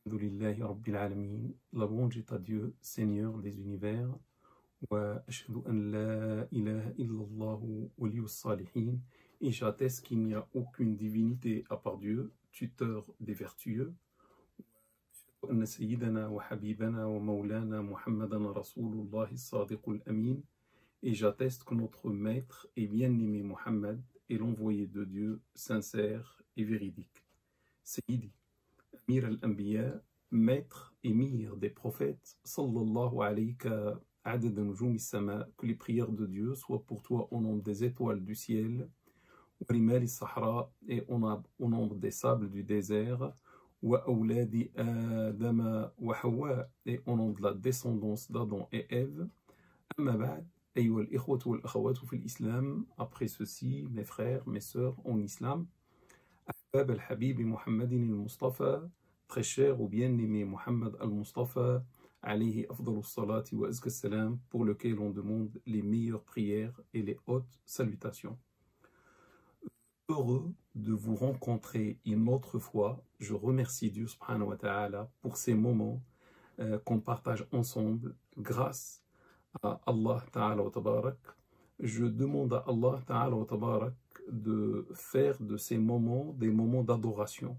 Alhamdulillahi Rabbil Alamin. La louange est à Dieu, Seigneur des univers. Wa ashhadu an la ilaha illallahu waliyus salihin. Et j'atteste qu'il n'y a aucune divinité à part Dieu, tuteur des vertueux. Anna sayyidana wa habibana wa maulana Muhammadan Rasulullah as-sadiqul amin. Et j'atteste que notre maître et bien-aimé Muhammad est l'envoyé de Dieu, sincère et véridique. Sayyidi, Amir al-Anbiya, maître émir des prophètes, sallallahu alayka adad nujum as-sama, que les prières de Dieu soient pour toi au nombre des étoiles du ciel, wa rimal as-sahra, et au nombre des sables du désert, wa awladi Adama wa Hawa, et au nombre de la descendance d'Adam et Ève. Amma ba'd, ayyuha al-ikhwatu wal akhawatu fi l'islam, après ceci, mes frères, mes sœurs en islam, Ahbab al-Habib Muhammadin al-Mustafa, très cher ou bien-aimé Muhammad al-Mustafa, alayhi afdalu salati wa azka salam, pour lequel on demande les meilleures prières et les hautes salutations. Heureux de vous rencontrer une autre fois. Je remercie Dieu subhanahu wa ta'ala pour ces moments qu'on partage ensemble grâce à Allah ta'ala wa tabarak. Je demande à Allah ta'ala wa tabarak de faire de ces moments des moments d'adoration,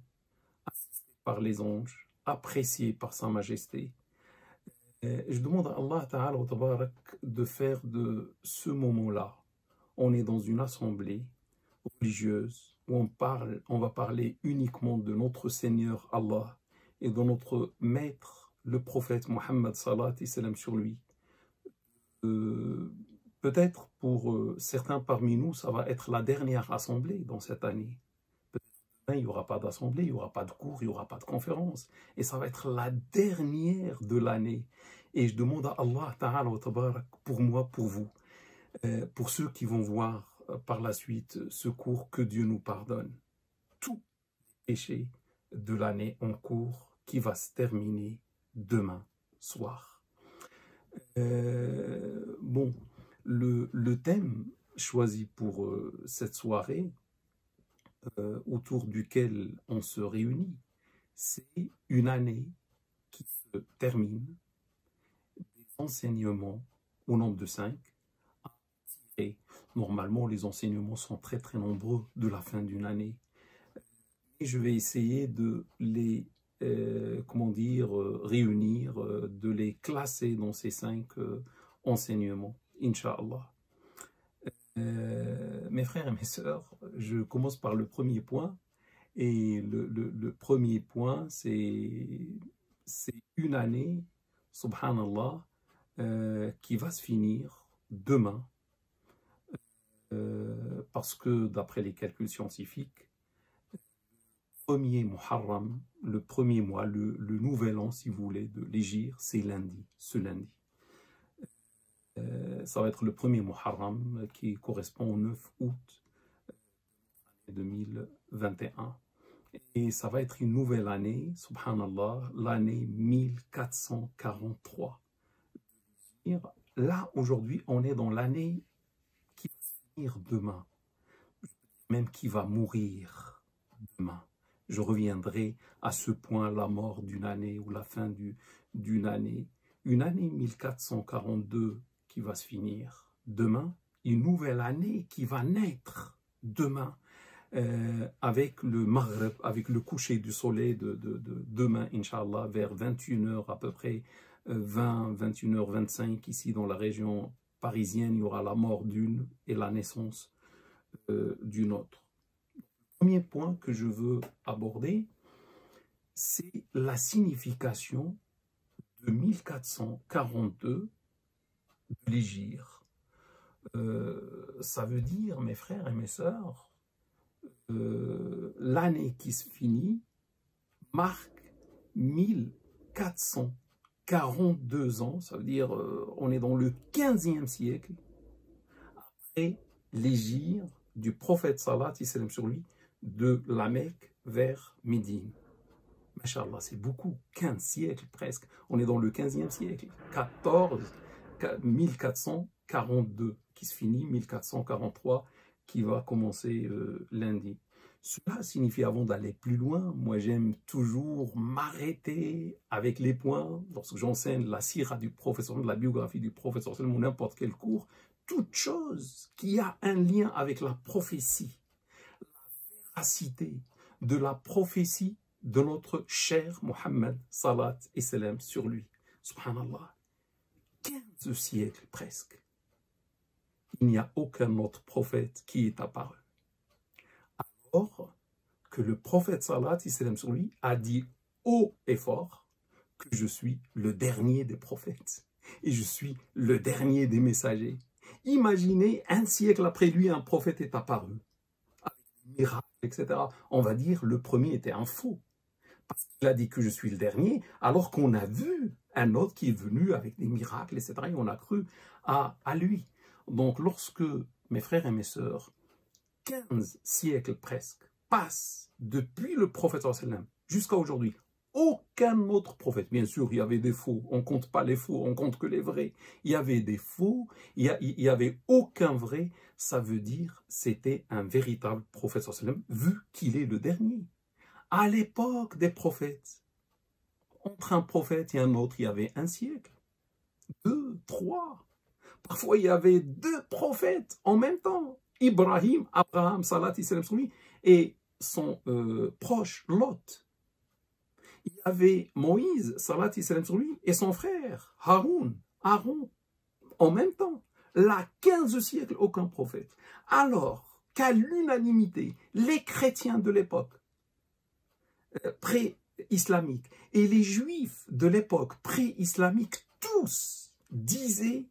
assistés par les anges, appréciés par sa majesté. Je demande à Allah ta'ala wa tabarak de faire de ce moment-là, on est dans une assemblée religieuse où on va parler uniquement de notre Seigneur Allah et de notre maître, le prophète Muhammad sallallahu alayhi wa sallam sur lui. Peut-être pour certains parmi nous, ça va être la dernière assemblée dans cette année. Peut-être il n'y aura pas d'assemblée, il n'y aura pas de cours, il n'y aura pas de conférence. Et ça va être la dernière de l'année. Et je demande à Allah Ta'ala wa Tabarak, pour moi, pour vous, pour ceux qui vont voir par la suite ce cours, que Dieu nous pardonne tous les péchés de l'année en cours qui va se terminer demain soir. Bon, le thème choisi pour cette soirée, autour duquel on se réunit, c'est une année qui se termine, des enseignements au nombre de 5. Et normalement, les enseignements sont très très nombreux de la fin d'une année. Et je vais essayer de les réunir, de les classer dans ces 5 enseignements, Inch'Allah. Mes frères et mes sœurs, je commence par le premier point. Et le premier point, c'est une année, subhanallah, qui va se finir demain. Parce que d'après les calculs scientifiques, premier Muharram, le premier mois, le nouvel an, si vous voulez, de l'Hégire, c'est lundi, ce lundi. Ça va être le premier Muharram qui correspond au 9 août 2021. Et ça va être une nouvelle année, subhanallah, l'année 1443. Là, aujourd'hui, on est dans l'année qui va finir demain, même qui va mourir demain. Je reviendrai à ce point, la mort d'une année ou la fin d'une année. Une année 1442 qui va se finir demain, une nouvelle année qui va naître demain, avec le Maghreb, avec le coucher du soleil de demain, Inch'Allah, vers 21h à peu près, 21h25, ici dans la région parisienne, il y aura la mort d'une et la naissance d'une autre. Le premier point que je veux aborder, c'est la signification de 1442 de l'Hégire. Ça veut dire, mes frères et mes sœurs, l'année qui se finit marque 1442 ans, ça veut dire on est dans le 15e siècle, après l'Hégire du prophète sallallahu alayhi wa sallam sur lui, de la Mecque vers Médine. Masha'Allah, c'est beaucoup, 15 siècles presque. On est dans le 15e siècle, 1442 qui se finit, 1443 qui va commencer lundi. Cela signifie, avant d'aller plus loin, moi j'aime toujours m'arrêter avec les points, lorsque j'enseigne la sira du professeur, la biographie du professeur, ou n'importe quel cours, toute chose qui a un lien avec la prophétie, la véracité de la prophétie de notre cher Mohammed, salat et salam sur lui. Subhanallah, 15 siècles presque, il n'y a aucun autre prophète qui est apparu. Alors que le prophète salat et salam sur lui a dit haut et fort que je suis le dernier des prophètes et je suis le dernier des messagers. Imaginez, un siècle après lui, un prophète est apparu, avec des miracles, etc. On va dire le premier était un faux, parce qu'il a dit que je suis le dernier, alors qu'on a vu un autre qui est venu avec des miracles, etc. Et on a cru à lui. Donc lorsque, mes frères et mes sœurs, 15 siècles presque passent depuis le prophète sallam jusqu'à aujourd'hui, aucun autre prophète, bien sûr, il y avait des faux, on ne compte pas les faux, on compte que les vrais. Il y avait des faux, il y avait aucun vrai, ça veut dire c'était un véritable prophète sallam, vu qu'il est le dernier. À l'époque des prophètes, entre un prophète et un autre, il y avait un siècle, 2, 3. Parfois, il y avait 2 prophètes en même temps. Ibrahim, Abraham, salat et salam sur lui, et son proche, Lot. Il y avait Moïse, salat et salam sur lui, et son frère, Aaron, en même temps. Là, 15 siècles, aucun prophète. Alors qu'à l'unanimité, les chrétiens de l'époque pré-islamique et les juifs de l'époque pré-islamique, tous disaient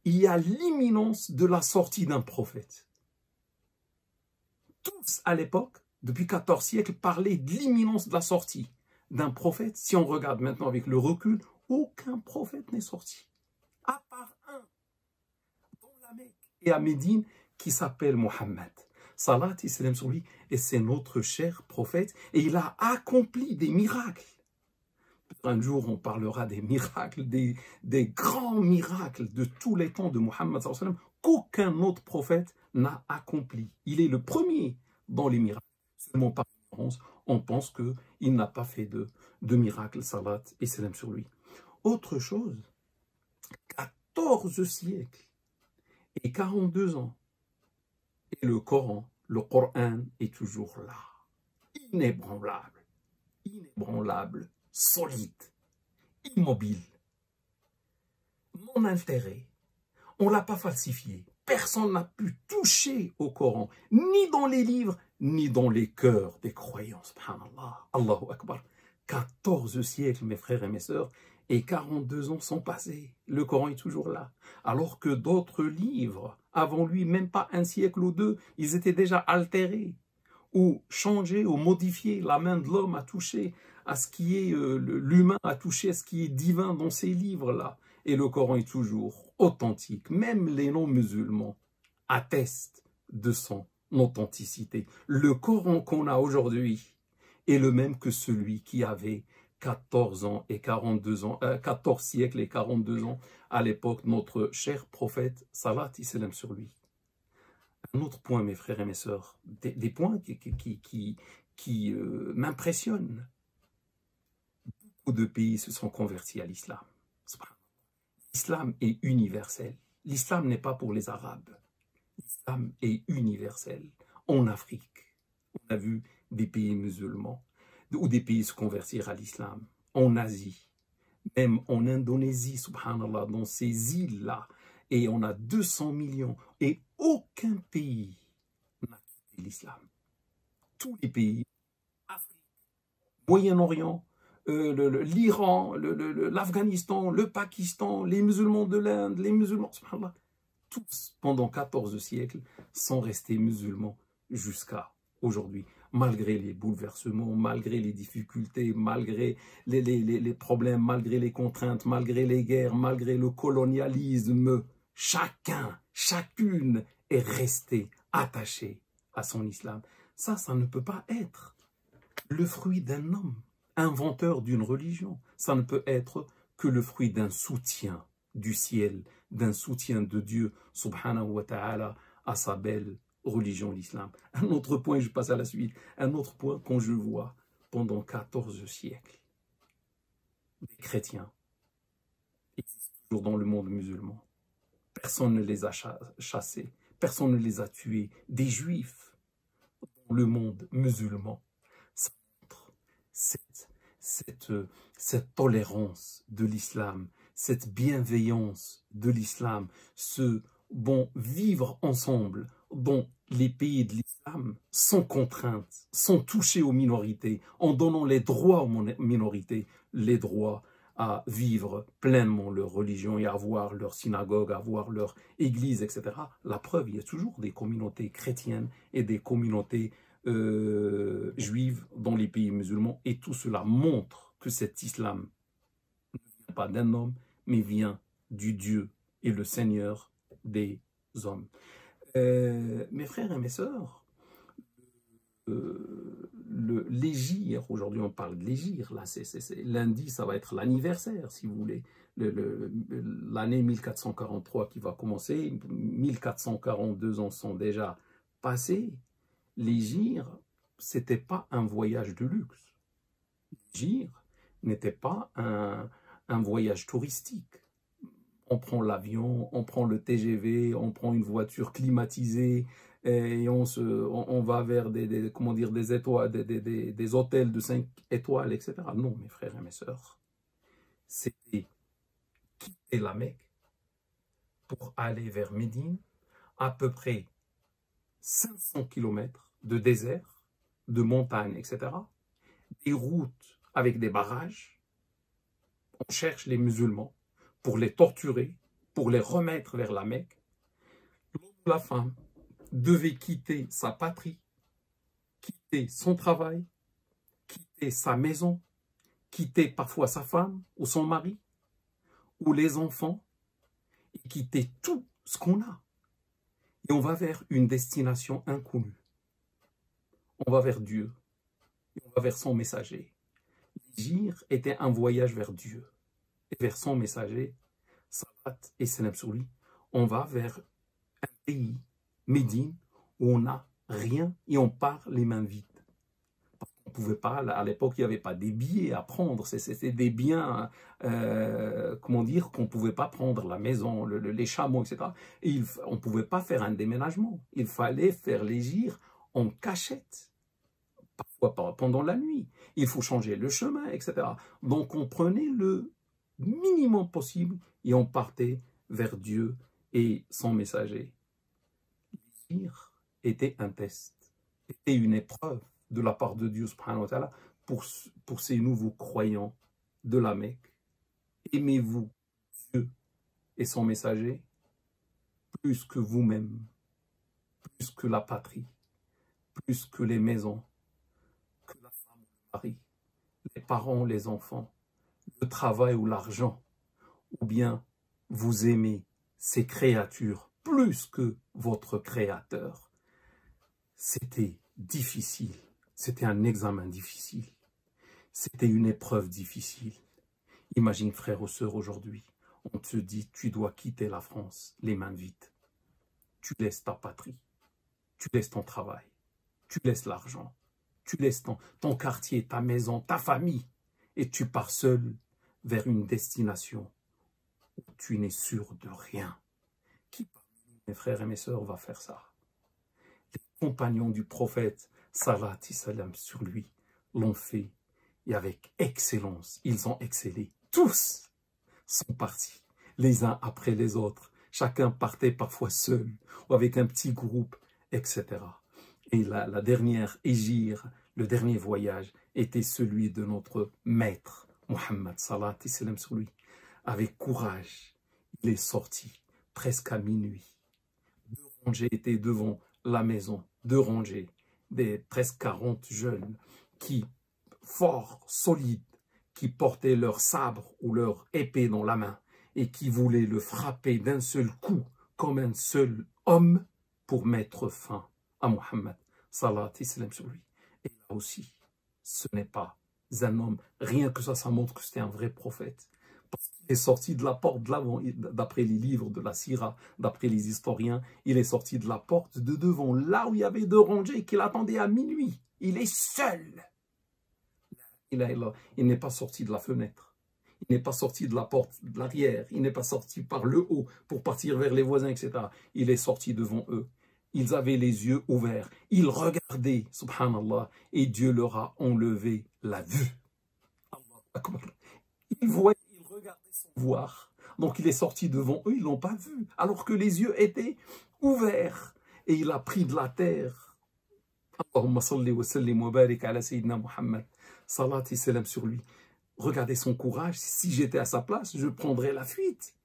il y a l'imminence de la sortie d'un prophète. Tous à l'époque, depuis 14 siècles, parlaient de l'imminence de la sortie d'un prophète. Si on regarde maintenant avec le recul, aucun prophète n'est sorti, à part un, dans la Mecque et à Médine, qui s'appelle Mohammed. Salat et salam sur lui, et c'est notre cher prophète, et il a accompli des miracles. Un jour, on parlera des miracles, des grands miracles de tous les temps de Mohammed, qu'aucun autre prophète n'a accompli. Il est le premier dans les miracles. Seulement par ignorance, on pense qu'il n'a pas fait de miracles, salat et salam sur lui. Autre chose, 14 siècles et 42 ans, et le Coran est toujours là, inébranlable, solide, immobile, non altéré. On ne l'a pas falsifié. Personne n'a pu toucher au Coran, ni dans les livres, ni dans les cœurs des croyants. Subhanallah, Allahu Akbar. 14 siècles, mes frères et mes sœurs, et 42 ans sont passés. Le Coran est toujours là. Alors que d'autres livres, avant lui, même pas un siècle ou 2, ils étaient déjà altérés, ou changés, ou modifiés. La main de l'homme a touché à ce qui est, l'humain a touché à ce qui est divin dans ces livres-là. Et le Coran est toujours authentique. Même les non-musulmans attestent de son authenticité. Le Coran qu'on a aujourd'hui est le même que celui qui avait 14 ans et 42 ans, 14 siècles et 42 ans à l'époque, notre cher prophète, salat et salam sur lui. Un autre point, mes frères et mes sœurs, des points qui m'impressionnent. Beaucoup de pays se sont convertis à l'islam. L'islam est universel. L'islam n'est pas pour les Arabes. L'islam est universel. En Afrique, on a vu des pays musulmans ou des pays se convertir à l'islam. En Asie, même en Indonésie, subhanallah, dans ces îles-là, et on a 200 millions, et aucun pays n'a quitté l'islam. Tous les pays, Afrique, Moyen-Orient, l'Iran, l'Afghanistan, le Pakistan, les musulmans de l'Inde, les musulmans, subhanallah, tous pendant 14 siècles sont restés musulmans jusqu'à aujourd'hui, malgré les bouleversements, malgré les difficultés, malgré les problèmes, malgré les contraintes, malgré les guerres, malgré le colonialisme. Chacune est restée attachée à son islam. Ça ne peut pas être le fruit d'un homme, inventeur d'une religion. Ça ne peut être que le fruit d'un soutien du ciel, d'un soutien de Dieu, subhanahu wa ta'ala, à sa belle religion, l'islam. Un autre point, je passe à la suite, un autre point quand je vois pendant 14 siècles, des chrétiens existent toujours dans le monde musulman. Personne ne les a chassés, personne ne les a tués. Des juifs dans le monde musulman. Ça montre cette tolérance de l'islam, cette bienveillance de l'islam, ce bon vivre ensemble dans les pays de l'islam sans contrainte, sans toucher aux minorités, en donnant les droits aux minorités, les droits à vivre pleinement leur religion et à avoir leur synagogue, à avoir leur église, etc. La preuve, il y a toujours des communautés chrétiennes et des communautés juives dans les pays musulmans, et tout cela montre que cet islam ne vient pas d'un homme, mais vient du Dieu et le Seigneur des hommes. Mes frères et mes sœurs, l'hégire, aujourd'hui on parle de l'hégire, là lundi ça va être l'anniversaire si vous voulez, l'année 1443 qui va commencer, 1442 ans sont déjà passés. L'hégire, c'était pas un voyage de luxe, l'hégire n'était pas un voyage touristique. On prend l'avion, on prend le TGV, on prend une voiture climatisée et on va vers comment dire, des étoiles, des hôtels de 5 étoiles, etc. Non, mes frères et mes sœurs, c'était quitter la Mecque pour aller vers Médine, à peu près 500 km de désert, de montagnes, etc. Des routes avec des barrages. On cherche les musulmans pour les torturer, pour les remettre vers la Mecque. La femme devait quitter sa patrie, quitter son travail, quitter sa maison, quitter parfois sa femme ou son mari, ou les enfants, et quitter tout ce qu'on a. Et on va vers une destination inconnue. On va vers Dieu, et on va vers son messager. L'hégire était un voyage vers Dieu et vers son messager, Salat et salam sur lui. On va vers un pays, Médine, où on n'a rien et on part les mains vides. On ne pouvait pas, à l'époque, il n'y avait pas des billets à prendre, c'était des biens, comment dire, qu'on ne pouvait pas prendre, la maison, les chameaux, etc. Et on ne pouvait pas faire un déménagement. Il fallait faire l'hégire en cachette, parfois pendant la nuit. Il faut changer le chemin, etc. Donc on prenait le minimum possible et on partait vers Dieu et son messager. L'hégire était un test, était une épreuve de la part de Dieu subhanahu wa ta'ala pour ces nouveaux croyants de la Mecque. Aimez-vous Dieu et son messager plus que vous-même, plus que la patrie, plus que les maisons, que la femme ou le mari, les parents, les enfants, le travail ou l'argent, ou bien vous aimez ces créatures plus que votre créateur. C'était difficile, c'était un examen difficile, c'était une épreuve difficile. Imagine, frères ou sœurs, aujourd'hui, on te dit, tu dois quitter la France, les mains vides. Tu laisses ta patrie, tu laisses ton travail, tu laisses l'argent, tu laisses ton quartier, ta maison, ta famille, et tu pars seul vers une destination où tu n'es sûr de rien. Qui parmi nous, mes frères et mes sœurs, va faire ça? Les compagnons du prophète, salat et salam sur lui, l'ont fait, et avec excellence, ils ont excellé. Tous sont partis, les uns après les autres. Chacun partait parfois seul, ou avec un petit groupe, etc. Et la dernière hégire, le dernier voyage, était celui de notre maître, Mohammed, salat et salam sur lui. Avec courage, il est sorti presque à minuit. 2 rangées étaient devant la maison, 2 rangées, des presque 40 jeunes qui, forts, solides, qui portaient leur sabre ou leur épée dans la main et qui voulaient le frapper d'un seul coup comme un seul homme pour mettre fin à Mohammed, salat et salam sur lui. Et là aussi, ce n'est pas un homme, rien que ça montre que c'était un vrai prophète. Parce qu'il est sorti de la porte de l'avant, d'après les livres de la Sira, d'après les historiens, il est sorti de la porte de devant, là où il y avait deux rangées qu'il attendait à minuit. Il est seul. Il n'est pas sorti de la fenêtre. Il n'est pas sorti de la porte de l'arrière. Il n'est pas sorti par le haut pour partir vers les voisins, etc. Il est sorti devant eux. Ils avaient les yeux ouverts. Ils regardaient, subhanallah, et Dieu leur a enlevé la vue. Ils voyaient, ils regardaient sans voir. Donc il est sorti devant eux, ils ne l'ont pas vu. Alors que les yeux étaient ouverts. Et il a pris de la terre. Allahumma salli wa sallim wa barik ala Sayyidina Muhammad. Salat et salam sur lui. Regardez son courage. Si j'étais à sa place, je prendrais la fuite.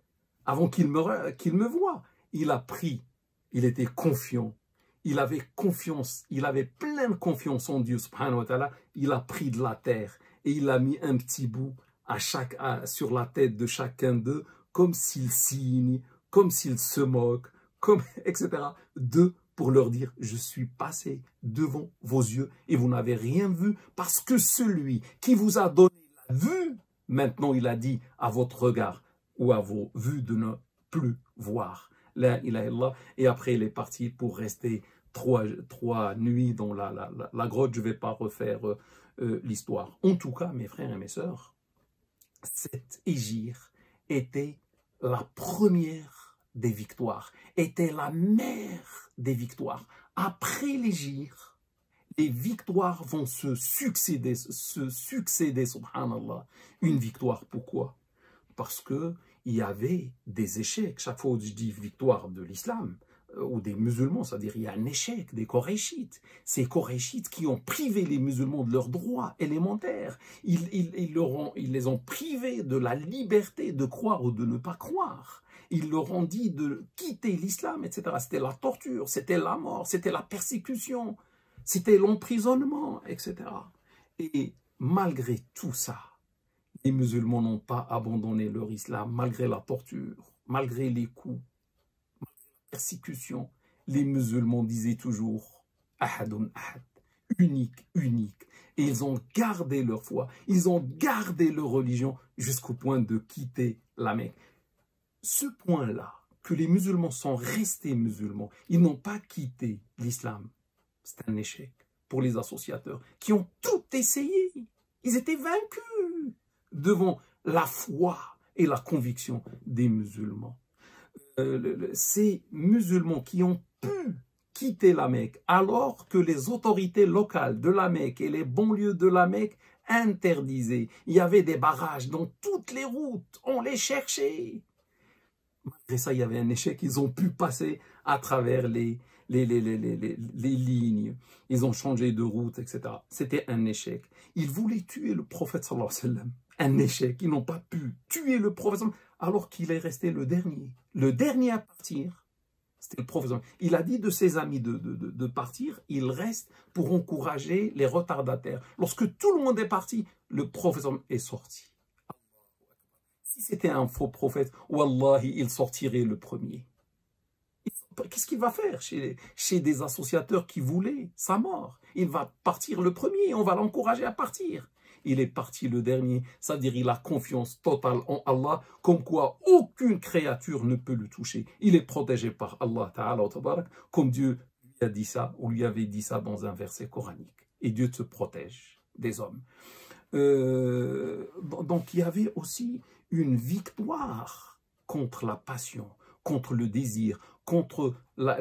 Avant qu'il me voie. Il a pris. Il était confiant. Il avait confiance. Il avait plein de confiance en Dieu, subhanahu wa ta'ala. Il a pris de la terre. Et il a mis un petit bout sur la tête de chacun d'eux, comme s'il signe, comme s'il se moque, etc. Pour leur dire, je suis passé devant vos yeux et vous n'avez rien vu parce que celui qui vous a donné la vue, maintenant il a dit à votre regard ou à vos vues de ne plus voir. La ilaha illallah. Et après il est parti pour rester trois nuits dans la grotte. Je ne vais pas refaire l'histoire. En tout cas, mes frères et mes sœurs, cette hégire était la première des victoires, était la mère des victoires. Après l'hégire, les victoires vont se succéder, subhanallah. Une victoire, pourquoi? Parce qu'il y avait des échecs. Chaque fois que je dis victoire de l'islam, ou des musulmans, c'est-à-dire il y a un échec des Korachites. Ces Korachites qui ont privé les musulmans de leurs droits élémentaires. Ils les ont privés de la liberté de croire ou de ne pas croire. Ils leur ont dit de quitter l'islam, etc. C'était la torture, c'était la mort, c'était la persécution, c'était l'emprisonnement, etc. Et malgré tout ça, les musulmans n'ont pas abandonné leur islam, malgré la torture, malgré les coups, persécution. Les musulmans disaient toujours Ahadun Ahad, unique, unique. Et ils ont gardé leur foi, ils ont gardé leur religion jusqu'au point de quitter la Mecque. Ce point-là, que les musulmans sont restés musulmans, ils n'ont pas quitté l'islam. C'est un échec pour les associateurs qui ont tout essayé. Ils étaient vaincus devant la foi et la conviction des musulmans. Ces musulmans qui ont pu quitter la Mecque alors que les autorités locales de la Mecque et les banlieues de la Mecque interdisaient. Il y avait des barrages dans toutes les routes, on les cherchait. Malgré ça, il y avait un échec, ils ont pu passer à travers les lignes, ils ont changé de route, etc. C'était un échec. Ils voulaient tuer le prophète sallallahu alayhi wa sallam. Un échec, ils n'ont pas pu tuer le prophète alors qu'il est resté le dernier. Le dernier à partir, c'était le prophète. Il a dit de ses amis de partir, il reste pour encourager les retardataires. Lorsque tout le monde est parti, le prophète est sorti. Si c'était un faux prophète, wallahi, il sortirait le premier. Qu'est-ce qu'il va faire chez des associateurs qui voulaient sa mort? Il va partir le premier, on va l'encourager à partir. Il est parti le dernier, c'est-à-dire il a confiance totale en Allah, comme quoi aucune créature ne peut le toucher. Il est protégé par Allah Ta'ala, comme Dieu lui a dit ça, ou lui avait dit ça dans un verset coranique. Et Dieu te protège des hommes. Donc il y avait aussi une victoire contre la passion, contre le désir, contre leur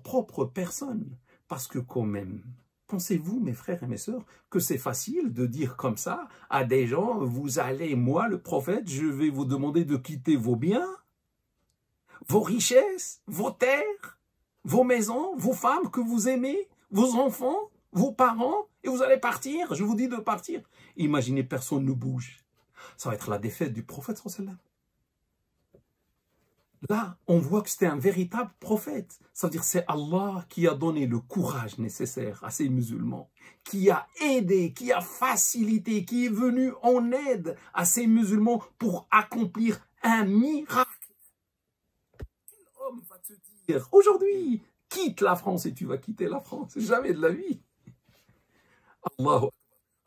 propre personne. Parce que quand même, pensez-vous, mes frères et mes sœurs, que c'est facile de dire comme ça à des gens, vous allez, moi, le prophète, je vais vous demander de quitter vos biens, vos richesses, vos terres, vos maisons, vos femmes que vous aimez, vos enfants, vos parents, et vous allez partir, je vous dis de partir. Imaginez, personne ne bouge. Ça va être la défaite du prophète sallallahu alayhi wa sallam. Là, on voit que c'était un véritable prophète. C'est-à-dire c'est Allah qui a donné le courage nécessaire à ces musulmans, qui a aidé, qui a facilité, qui est venu en aide à ces musulmans pour accomplir un miracle. Quel homme va te dire, aujourd'hui, quitte la France et tu vas quitter la France? Jamais de la vie.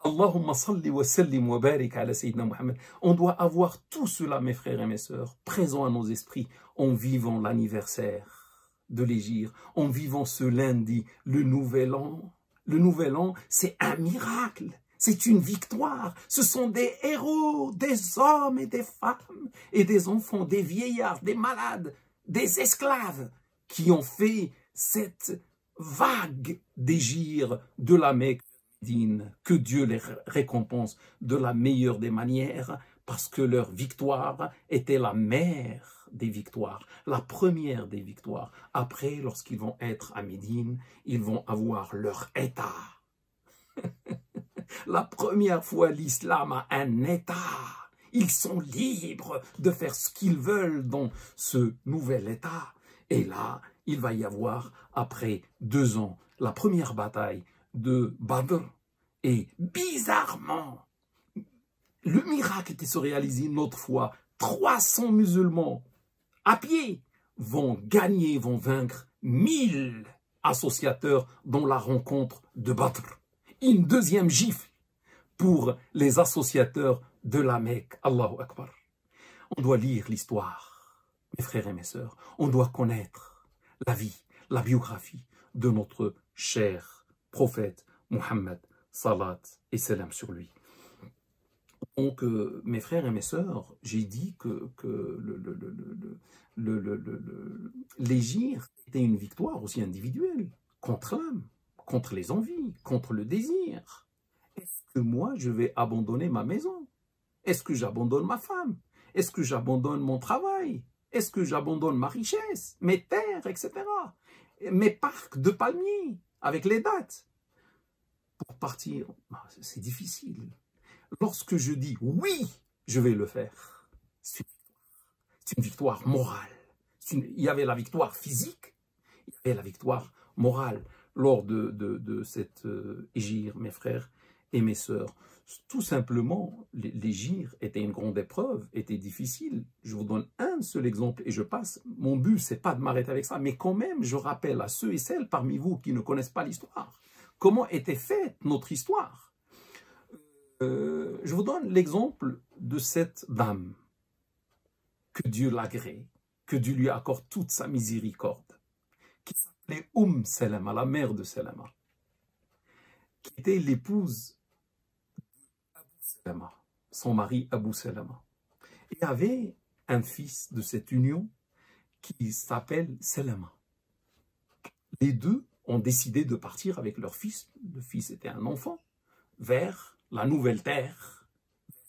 Allahumma salli wa sallim wa barik ala Sayyidina Muhammad. On doit avoir tout cela, mes frères et mes sœurs, présent à nos esprits en vivant l'anniversaire de l'Hégire, en vivant ce lundi, le nouvel an. Le nouvel an, c'est un miracle, c'est une victoire. Ce sont des héros, des hommes et des femmes, et des enfants, des vieillards, des malades, des esclaves, qui ont fait cette vague d'Hégire de la Mecque. Que Dieu les récompense de la meilleure des manières, parce que leur victoire était la mère des victoires, la première des victoires. Après, lorsqu'ils vont être à Médine, ils vont avoir leur État. La première fois, l'islam a un État. Ils sont libres de faire ce qu'ils veulent dans ce nouvel État. Et là, il va y avoir, après 2 ans, la première bataille de Badr. Et bizarrement, le miracle qui se réalise une autre fois, 300 musulmans à pied vont gagner, vont vaincre 1000 associateurs dans la rencontre de Badr. Une deuxième gifle pour les associateurs de la Mecque. Allahu Akbar. On doit lire l'histoire, mes frères et mes sœurs. On doit connaître la vie, la biographie de notre cher prophète Muhammad. Salat et salam sur lui. Donc, mes frères et mes sœurs, j'ai dit que l'Hégire était une victoire aussi individuelle contre l'âme, contre les envies, contre le désir. Est-ce que moi, je vais abandonner ma maison? Est-ce que j'abandonne ma femme? Est-ce que j'abandonne mon travail? Est-ce que j'abandonne ma richesse, mes terres, etc. Mes parcs de palmiers avec les dattes? Pour partir, c'est difficile. Lorsque je dis oui, je vais le faire, c'est une victoire morale. Il y avait la victoire physique, il y avait la victoire morale lors de cette Hégire, mes frères et mes sœurs. Tout simplement, l'Hégire était une grande épreuve, était difficile. Je vous donne un seul exemple et je passe. Mon but, c'est pas de m'arrêter avec ça, mais quand même, je rappelle à ceux et celles parmi vous qui ne connaissent pas l'histoire, comment était faite notre histoire. Je vous donne l'exemple de cette dame, que Dieu l'agrée, que Dieu lui accorde toute sa miséricorde, qui s'appelait Salama, la mère de Salama, qui était l'épouse d'Abu Salama, son mari Abu Salama, et avait un fils de cette union qui s'appelle Salama. Les deux ont décidé de partir avec leur fils, le fils était un enfant, vers la nouvelle terre,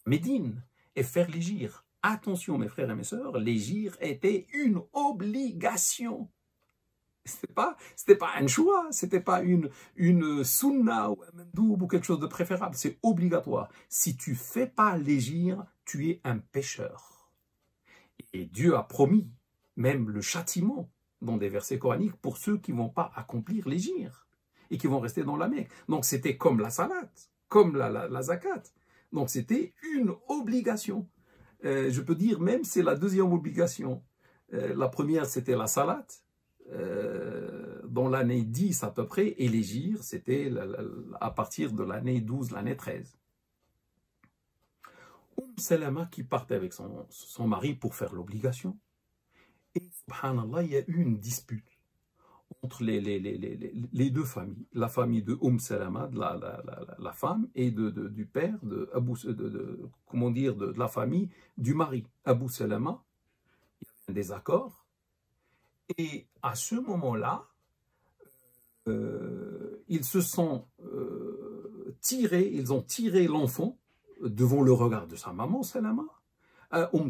Médine, et faire l'Hégire. Attention mes frères et mes sœurs, l'Hégire était une obligation. C'était pas un choix, c'était pas une sunna ou un mandoub ou quelque chose de préférable, c'est obligatoire. Si tu fais pas l'Hégire, tu es un pécheur. Et Dieu a promis même le châtiment dans des versets coraniques pour ceux qui ne vont pas accomplir l'Hégire et qui vont rester dans la Mecque. Donc c'était comme la salat, comme la zakat. Donc c'était une obligation. Je peux dire même c'est la deuxième obligation. La première c'était la salat, dans l'année 10 à peu près, et l'Hégire c'était à partir de l'année 12, l'année 13. Salama qui partait avec son mari pour faire l'obligation. Et subhanallah, il y a eu une dispute entre les deux familles. La famille de Salama, de la femme, et du père, comment dire, de la famille du mari, Abu Salama. Il y a un désaccord. Et à ce moment-là, ils se sont tirés, ils ont tiré l'enfant devant le regard de sa maman, Salama,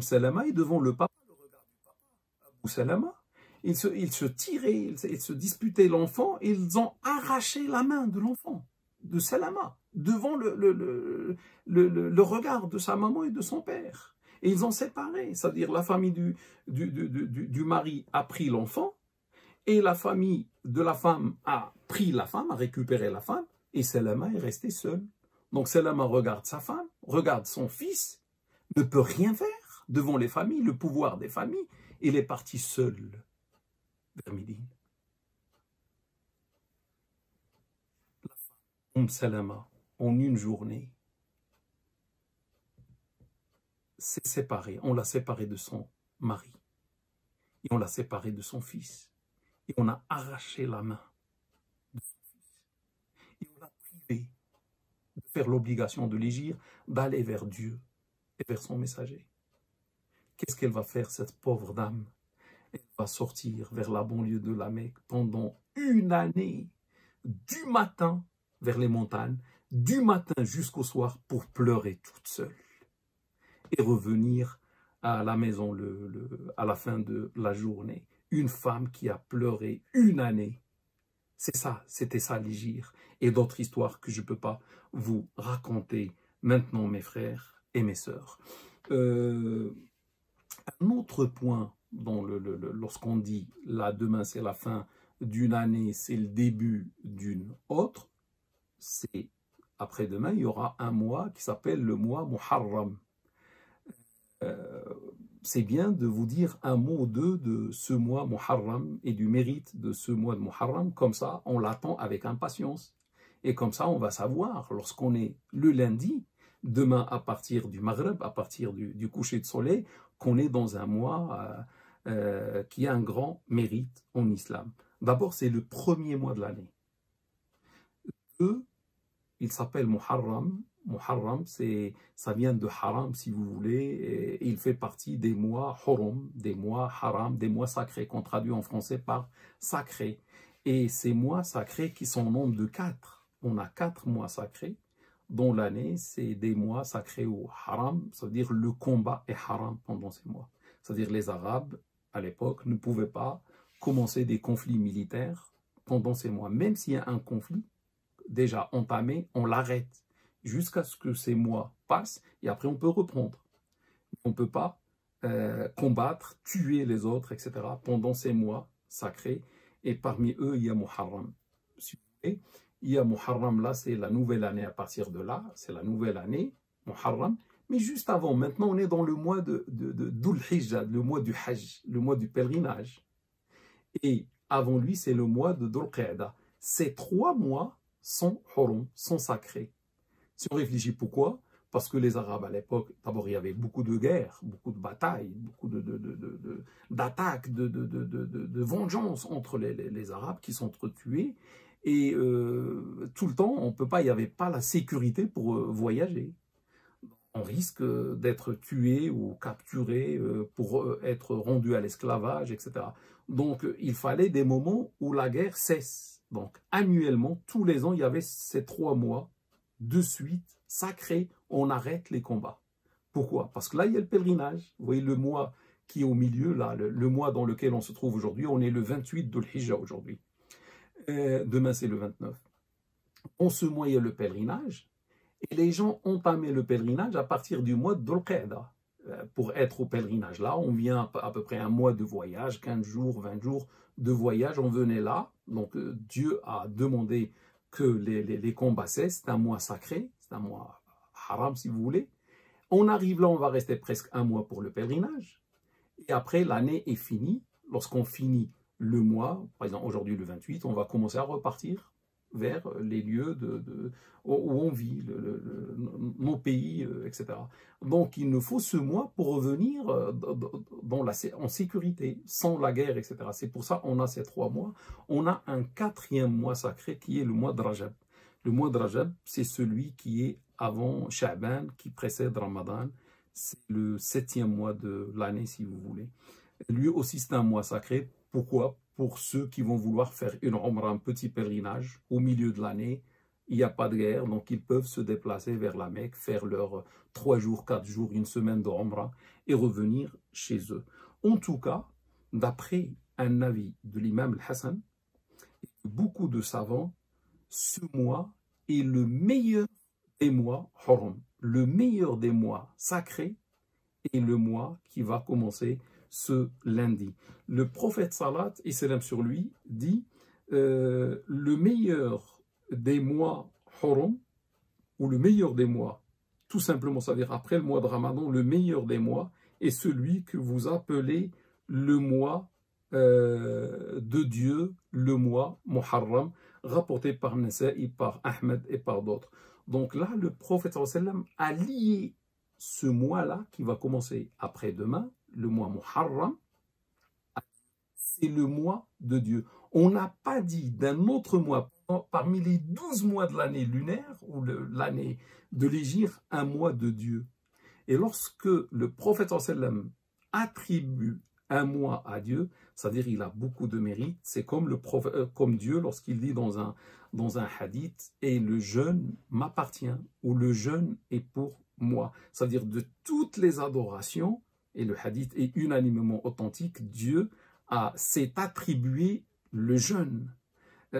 Salama, et devant le papa, le regard du papa, Abu Salama. Ils se tiraient, ils se disputaient l'enfant, et ils ont arraché la main de l'enfant, de Salama, devant le regard de sa maman et de son père. Et ils ont séparé, c'est-à-dire la famille du mari a pris l'enfant, et la famille de la femme a pris la femme, a récupéré la femme, et Salama est resté seul. Donc Salama regarde sa femme, regarde son fils, ne peut rien faire devant les familles, le pouvoir des familles, il est parti seul vers Médine. La femme, Salama, en une journée, s'est séparée. On l'a séparée de son mari. Et on l'a séparée de son fils. Et on a arraché la main de son fils. Et on l'a privé de faire l'obligation de l'égir, d'aller vers Dieu et vers son messager. Qu'est-ce qu'elle va faire, cette pauvre dame? Elle va sortir vers la banlieue de la Mecque pendant une année, du matin vers les montagnes, du matin jusqu'au soir pour pleurer toute seule. Et revenir à la maison à la fin de la journée. Une femme qui a pleuré une année. C'est ça, c'était ça l'hégire. Et d'autres histoires que je ne peux pas vous raconter maintenant, mes frères et mes sœurs. Un autre point, lorsqu'on dit là, demain c'est la fin d'une année, c'est le début d'une autre, c'est après-demain, il y aura un mois qui s'appelle le mois Muharram. C'est bien de vous dire un mot ou deux de ce mois Muharram et du mérite de ce mois de Muharram. Comme ça, on l'attend avec impatience. Et comme ça, on va savoir, lorsqu'on est le lundi, demain à partir du Maghreb, à partir du coucher de soleil, qu'on est dans un mois qui a un grand mérite en islam. D'abord, c'est le premier mois de l'année. Il s'appelle Muharram. Muharram, ça vient de haram, si vous voulez, et il fait partie des mois hurum, des mois haram, des mois sacrés, qu'on traduit en français par sacré. Et ces mois sacrés qui sont au nombre de 4. On a 4 mois sacrés, dont l'année, c'est des mois sacrés au haram, ça veut dire le combat est haram pendant ces mois. C'est-à-dire les Arabes, à l'époque, ne pouvaient pas commencer des conflits militaires pendant ces mois. Même s'il y a un conflit déjà entamé, on l'arrête jusqu'à ce que ces mois passent et après on peut reprendre. On ne peut pas combattre, tuer les autres, etc. pendant ces mois sacrés. Et parmi eux, il y a Muharram. Si vous voulez, il y a Muharram, là, c'est la nouvelle année à partir de là, c'est la nouvelle année, Muharram. Mais juste avant, maintenant, on est dans le mois d'Ul Hijjah, le mois du Hajj, le mois du pèlerinage. Et avant lui, c'est le mois de Dhul Qa'dah. Ces 3 mois sont hurum, sont sacrés. Si on réfléchit pourquoi, parce que les Arabes à l'époque, d'abord il y avait beaucoup de guerres, beaucoup de batailles, beaucoup d'attaques, de vengeance entre les Arabes qui s'entretuaient. Et tout le temps, on peut pas, il n'y avait pas la sécurité pour voyager. On risque d'être tué ou capturé pour être rendu à l'esclavage, etc. Donc il fallait des moments où la guerre cesse. Donc annuellement, tous les ans, il y avait ces 3 mois de suite, sacré, on arrête les combats. Pourquoi? Parce que là, il y a le pèlerinage. Vous voyez le mois qui est au milieu, là, le mois dans lequel on se trouve aujourd'hui, on est le 28 de l'Hijjah aujourd'hui. Demain, c'est le 29. En ce mois, il y a le pèlerinage. Et les gens ont entamé le pèlerinage à partir du mois de Dhul Qa'dah. Pour être au pèlerinage là, on vient à peu près un mois de voyage, 15 jours, 20 jours de voyage, on venait là. Donc Dieu a demandé que les combats cessent, c'est un mois sacré, c'est un mois haram si vous voulez. On arrive là, on va rester presque un mois pour le pèlerinage. Et après, l'année est finie. Lorsqu'on finit le mois, par exemple aujourd'hui le 28, on va commencer à repartir vers les lieux où on vit, nos pays, etc. Donc il nous faut ce mois pour revenir en sécurité, sans la guerre, etc. C'est pour ça qu'on a ces 3 mois. On a un 4e mois sacré qui est le mois de Rajab. Le mois de Rajab, c'est celui qui est avant Sha'ban, qui précède Ramadan. C'est le 7e mois de l'année, si vous voulez. Lui aussi, c'est un mois sacré. Pourquoi? Pour ceux qui vont vouloir faire une umrah, un petit pèlerinage au milieu de l'année. Il n'y a pas de guerre, donc ils peuvent se déplacer vers la Mecque, faire leurs 3 jours, 4 jours, une semaine de umrah et revenir chez eux. En tout cas, d'après un avis de l'imam al-Hassan, beaucoup de savants, ce mois est le meilleur des mois hurum, le meilleur des mois sacrés et le mois qui va commencer ce lundi. Le prophète Salat et salam sur lui dit le meilleur des mois hurum, ou le meilleur des mois, tout simplement, c'est-à-dire après le mois de Ramadan, le meilleur des mois est celui que vous appelez le mois de Dieu, le mois Muharram, rapporté par Nasa'i, par Ahmed et par d'autres. Donc là, le prophète sallam a lié ce mois-là qui va commencer après-demain, le mois Muharram, c'est le mois de Dieu. On n'a pas dit d'un autre mois, parmi les 12 mois de l'année lunaire, ou l'année de l'Hégire, un mois de Dieu. Et lorsque le prophète sallam attribue un mois à Dieu, c'est-à-dire il a beaucoup de mérite, c'est comme, comme Dieu lorsqu'il dit dans un hadith, et le jeûne m'appartient, ou le jeûne est pour moi. C'est-à-dire de toutes les adorations, et le hadith est unanimement authentique, Dieu s'est attribué le jeûne.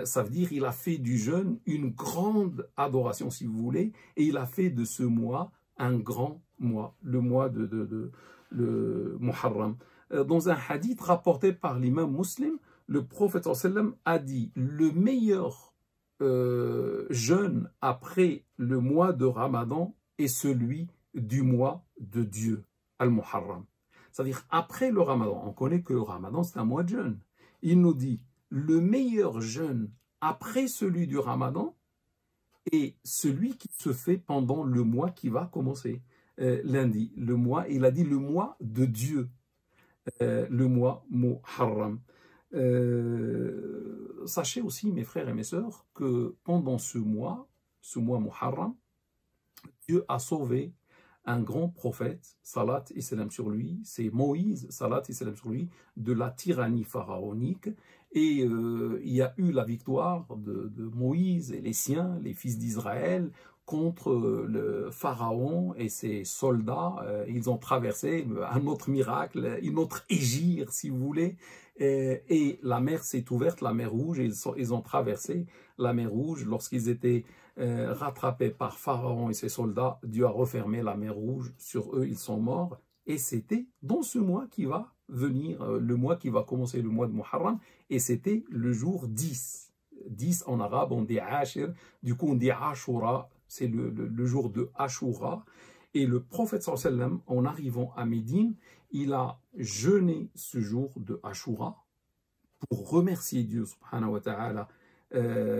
Ça veut dire qu'il a fait du jeûne une grande adoration, si vous voulez, et il a fait de ce mois un grand mois, le mois le Muharram. Dans un hadith rapporté par l'imam Muslim, le prophète sallam a dit le meilleur jeûne après le mois de Ramadan est celui du mois de Dieu, Al-Muharram. C'est-à-dire après le Ramadan, on connaît que le Ramadan c'est un mois de jeûne. Il nous dit le meilleur jeûne après celui du Ramadan est celui qui se fait pendant le mois qui va commencer lundi. Le mois, il a dit le mois de Dieu, le mois Muharram. Sachez aussi, mes frères et mes sœurs, que pendant ce mois Muharram, Dieu a sauvé un grand prophète, salat et salam sur lui, c'est Moïse, salat et salam sur lui, de la tyrannie pharaonique. Et il y a eu la victoire de Moïse et les siens, les fils d'Israël, contre le pharaon et ses soldats. Ils ont traversé un autre miracle, une autre égir, si vous voulez. Et la mer s'est ouverte, la mer Rouge, et ils ont traversé la mer Rouge. Lorsqu'ils étaient rattrapés par Pharaon et ses soldats, Dieu a refermé la mer Rouge sur eux, ils sont morts. Et c'était dans ce mois qui va venir, le mois qui va commencer, le mois de Muharram, et c'était le jour 10. 10 en arabe, on dit Ashir, du coup on dit Ashura, c'est le jour de Ashura. Et le prophète sallam, en arrivant à Médine, il a jeûné ce jour de Ashura pour remercier Dieu subhanahu wa ta'ala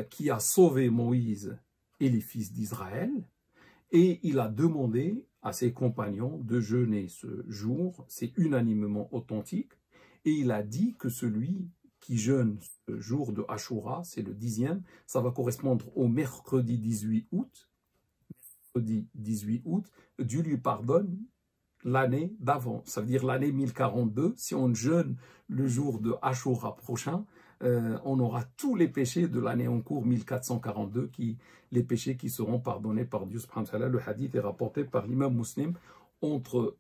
qui a sauvé Moïse et les fils d'Israël. Et il a demandé à ses compagnons de jeûner ce jour, c'est unanimement authentique. Et il a dit que celui qui jeûne ce jour de Ashura, c'est le 10e, ça va correspondre au mercredi 18 août. Mercredi 18 août, Dieu lui pardonne l'année d'avant, ça veut dire l'année 1042. Si on jeûne le jour de Ashura prochain, on aura tous les péchés de l'année en cours 1442, les péchés qui seront pardonnés par Dieu subhanahu wa ta'ala. Le hadith est rapporté par l'imam Muslim. Entre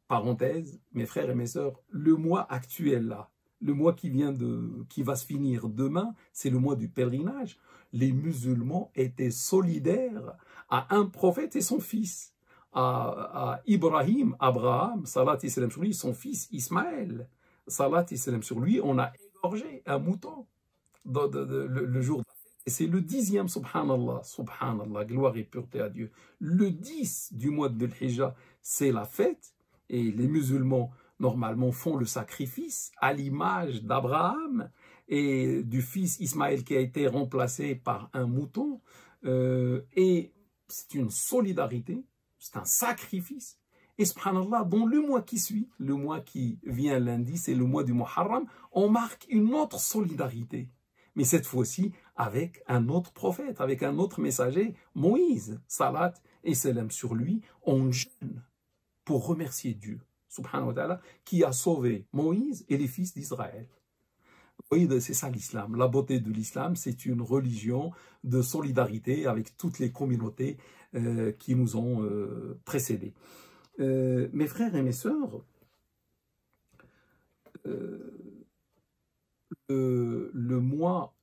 parenthèses, mes frères et mes sœurs, le mois actuel là, le mois qui va se finir demain, c'est le mois du pèlerinage. Les musulmans étaient solidaires à un prophète et son fils, à Ibrahim, Abraham, salat et salam sur lui, son fils Ismaël, salat et salam sur lui. On a égorgé un mouton le jour de la fête. Et c'est le 10e, subhanallah, subhanallah, gloire et pureté à Dieu. Le 10 du mois de Dhul-Hijjah, c'est la fête, et les musulmans normalement font le sacrifice à l'image d'Abraham et du fils Ismaël qui a été remplacé par un mouton. Et c'est une solidarité, c'est un sacrifice. Et subhanallah, dans le mois qui suit, le mois qui vient lundi, c'est le mois du Muharram, on marque une autre solidarité. Mais cette fois-ci avec un autre prophète, avec un autre messager, Moïse, salat et salam sur lui, on jeûne pour remercier Dieu, subhanahu wa ta'ala, qui a sauvé Moïse et les fils d'Israël. Vous voyez, c'est ça l'islam. La beauté de l'islam, c'est une religion de solidarité avec toutes les communautés qui nous ont précédés. Mes frères et mes sœurs, le mois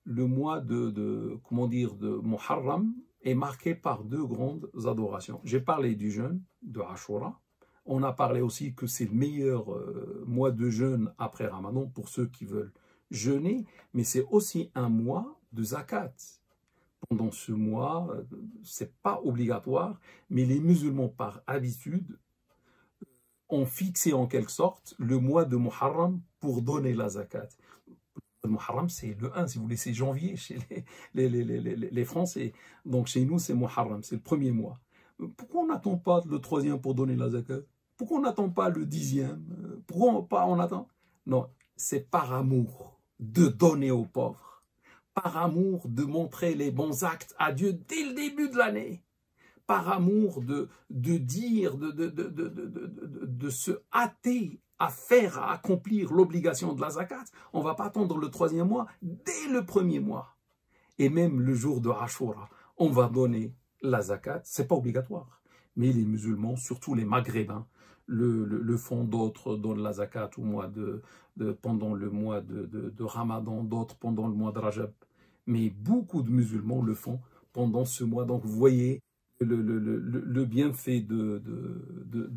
comment dire, de Muharram est marqué par deux grandes adorations. J'ai parlé du jeûne de Ashura. On a parlé aussi que c'est le meilleur mois de jeûne après Ramadan pour ceux qui veulent jeûner, mais c'est aussi un mois de zakat. Pendant ce mois, c'est pas obligatoire, mais les musulmans par habitude ont fixé en quelque sorte le mois de Muharram pour donner la zakat. Le Muharram, c'est le 1, si vous voulez, c'est janvier chez les Français. Donc chez nous, c'est Muharram, c'est le premier mois. Pourquoi on n'attend pas le 3e pour donner la zakat? Pourquoi on n'attend pas le 10e? Pourquoi on attend? Non, c'est par amour de donner aux pauvres, par amour de montrer les bons actes à Dieu dès le début de l'année, par amour de dire, de se hâter à faire, à accomplir l'obligation de la zakat. On ne va pas attendre le 3e mois, dès le 1er mois. Et même le jour de Ashura, on va donner la zakat, c'est pas obligatoire. Mais les musulmans, surtout les maghrébins, le font, d'autres donnent la zakat au mois pendant le mois de Ramadan, d'autres pendant le mois de Rajab. Mais beaucoup de musulmans le font pendant ce mois. Donc vous voyez le bienfait de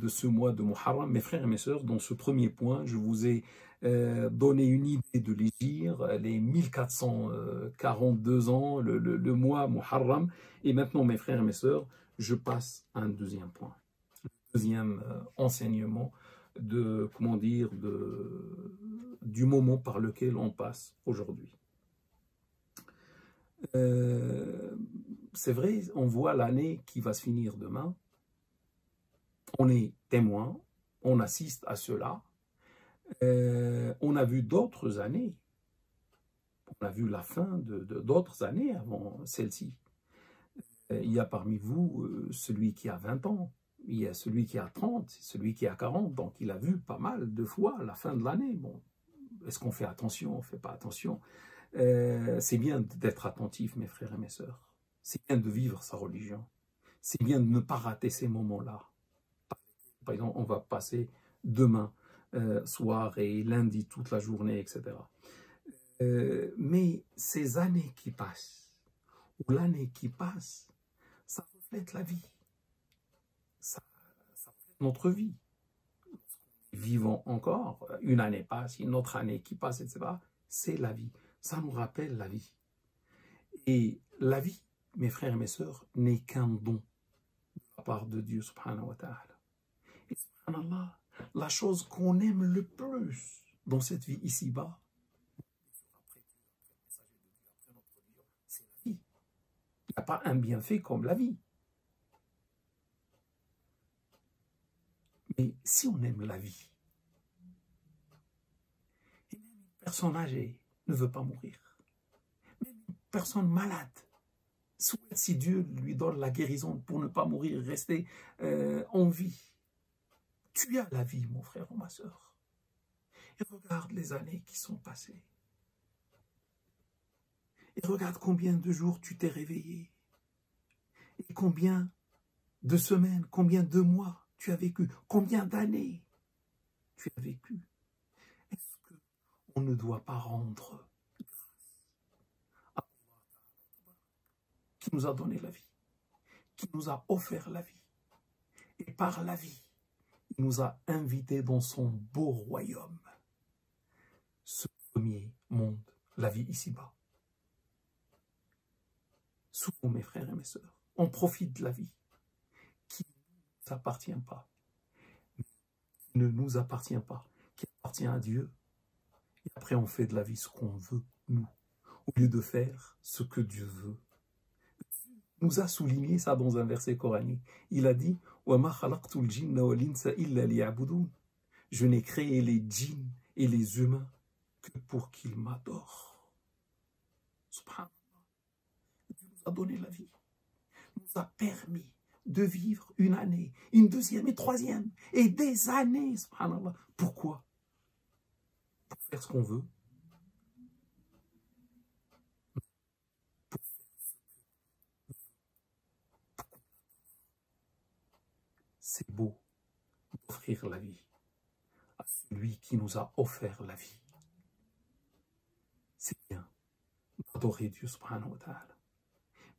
ce mois de Muharram. Mes frères et mes sœurs, dans ce premier point, je vous ai donné une idée de l'hégire, les 1442 ans, le mois Muharram. Et maintenant, mes frères et mes sœurs, je passe à un deuxième point. Deuxième enseignement de, comment dire, du moment par lequel on passe aujourd'hui. C'est vrai, on voit l'année qui va se finir demain. On est témoin, on assiste à cela. On a vu d'autres années. On a vu la fin d'autres années avant celle-ci. Il y a parmi vous celui qui a 20 ans, il y a celui qui a 30, celui qui a 40. Donc il a vu pas mal de fois la fin de l'année. Bon, est-ce qu'on fait attention, on ne fait pas attention? C'est bien d'être attentif, mes frères et mes sœurs. C'est bien de vivre sa religion. C'est bien de ne pas rater ces moments-là. Par exemple, on va passer demain soir et lundi toute la journée, etc. Mais ces années qui passent, ou l'année qui passe, ça reflète la vie. Ça reflète notre vie. Vivons encore, une année passe, une autre année qui passe, etc. C'est la vie. Ça nous rappelle la vie. Et la vie, mes frères et mes sœurs, n'est qu'un don de la part de Dieu, subhanahu wa ta'ala. Et subhanallah, la chose qu'on aime le plus dans cette vie ici-bas, c'est la vie. Il n'y a pas un bienfait comme la vie. Mais si on aime la vie, et même une personne âgée ne veut pas mourir, même une personne malade souhaite, si Dieu lui donne la guérison pour ne pas mourir, rester en vie. Tu as la vie, mon frère ou ma soeur. Et regarde les années qui sont passées. Et regarde combien de jours tu t'es réveillé. Et combien de semaines, combien de mois tu as vécu. Combien d'années tu as vécu. Est-ce qu'on ne doit pas rendre grâce à Allah qui nous a donné la vie, qui nous a offert la vie. Et par la vie, il nous a invités dans son beau royaume. Ce premier monde, la vie ici-bas. Souvent, mes frères et mes sœurs, on profite de la vie qui ne nous appartient pas, qui ne nous appartient pas, qui appartient à Dieu. Et après, on fait de la vie ce qu'on veut, nous, au lieu de faire ce que Dieu veut. Dieu nous a souligné ça dans un verset coranique. Il a dit « Wa ma khalaqtul jinna wal insa illa liya'budun » Je n'ai créé les djinns et les humains que pour qu'ils m'adorent. Subhanallah. Dieu nous a donné la vie, nous a permis de vivre une année, une deuxième et troisième, et des années, subhanallah. Pourquoi? Pour faire ce qu'on veut. C'est beau d'offrir la vie à celui qui nous a offert la vie. C'est bien d'adorer Dieu, subhanahu wa ta'ala.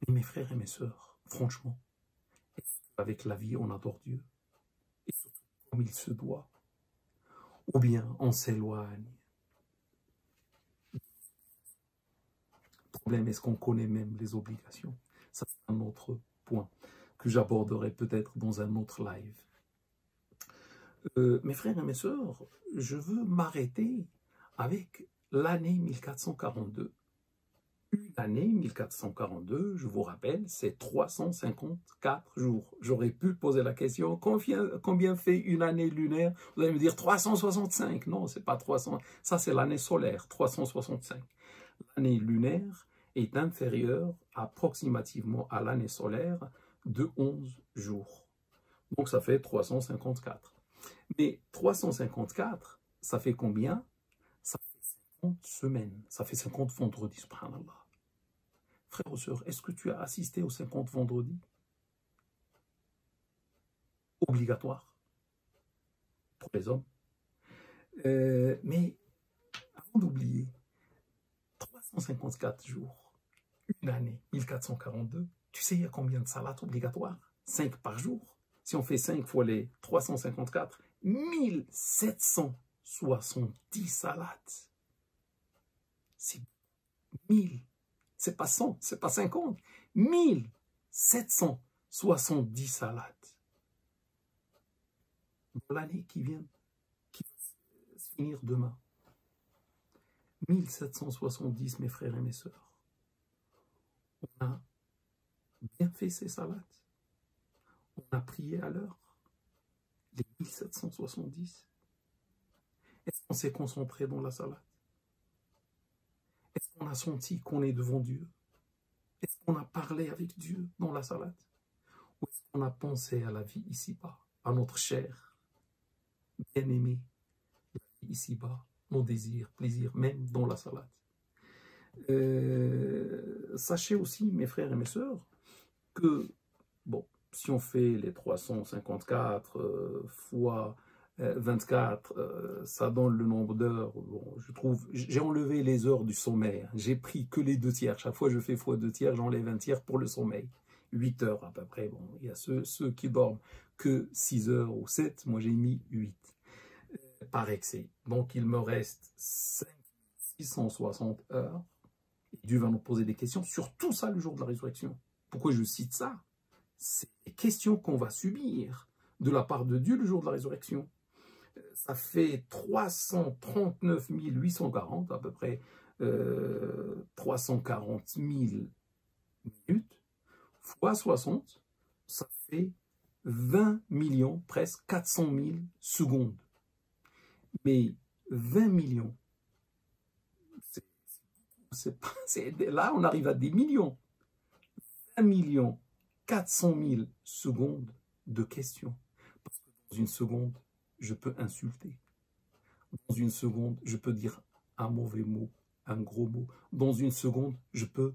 Mais mes frères et mes sœurs, franchement, avec la vie, on adore Dieu. Et surtout, comme il se doit. Ou bien, on s'éloigne. Le problème, est-ce qu'on connaît même les obligations? Ça, c'est un autre point que j'aborderai peut-être dans un autre live. Mes frères et mes sœurs, je veux m'arrêter avec l'année 1442. Une année, 1442, je vous rappelle, c'est 354 jours. J'aurais pu poser la question, combien fait une année lunaire? Vous allez me dire 365. Non, c'est pas 300. Ça, c'est l'année solaire, 365. L'année lunaire est inférieure approximativement à l'année solaire de 11 jours. Donc, ça fait 354. Mais 354, ça fait combien? Ça fait 50 semaines. Ça fait 50 vendredis, subhanallah. Frère ou sœur, est-ce que tu as assisté aux 50 vendredis? Obligatoire pour les hommes. Mais avant d'oublier, 354 jours, une année, 1442, tu sais il y a combien de salats obligatoires? 5 par jour. Si on fait 5 fois les 354, 1770 salats. C'est 1000. C'est pas 100, c'est pas 50. 1770 salats. Dans l'année qui vient, qui va se finir demain. 1770, mes frères et mes sœurs. On a bien fait ces salats. On a prié à l'heure. Les 1770. Est-ce qu'on s'est concentré dans la salade? Est-ce qu'on a senti qu'on est devant Dieu? Est-ce qu'on a parlé avec Dieu dans la salade? Ou est-ce qu'on a pensé à la vie ici-bas, à notre chair bien-aimée, la vie ici-bas, nos désirs, plaisirs, même dans la salade? Sachez aussi, mes frères et mes sœurs, que, bon, si on fait les 354 fois 24, ça donne le nombre d'heures. Bon, je trouve, j'ai enlevé les heures du sommeil. J'ai pris que les 2 tiers. Chaque fois que je fais fois 2 tiers, j'enlève 1 tiers pour le sommeil. 8 heures à peu près. Bon, il y a ceux qui dorment que 6 heures ou 7. Moi, j'ai mis 8 par excès. Donc, il me reste 660 heures. Et Dieu va nous poser des questions sur tout ça le jour de la résurrection. Pourquoi je cite ça? C'est les questions qu'on va subir de la part de Dieu le jour de la résurrection. Ça fait 339 840, à peu près 340 000 minutes, fois 60, ça fait 20 millions, presque 400 000 secondes. Mais 20 millions, là on arrive à des millions. 1 million 400 000 secondes de questions. Parce que dans une seconde, je peux insulter. Dans une seconde, je peux dire un mauvais mot, un gros mot. Dans une seconde, je peux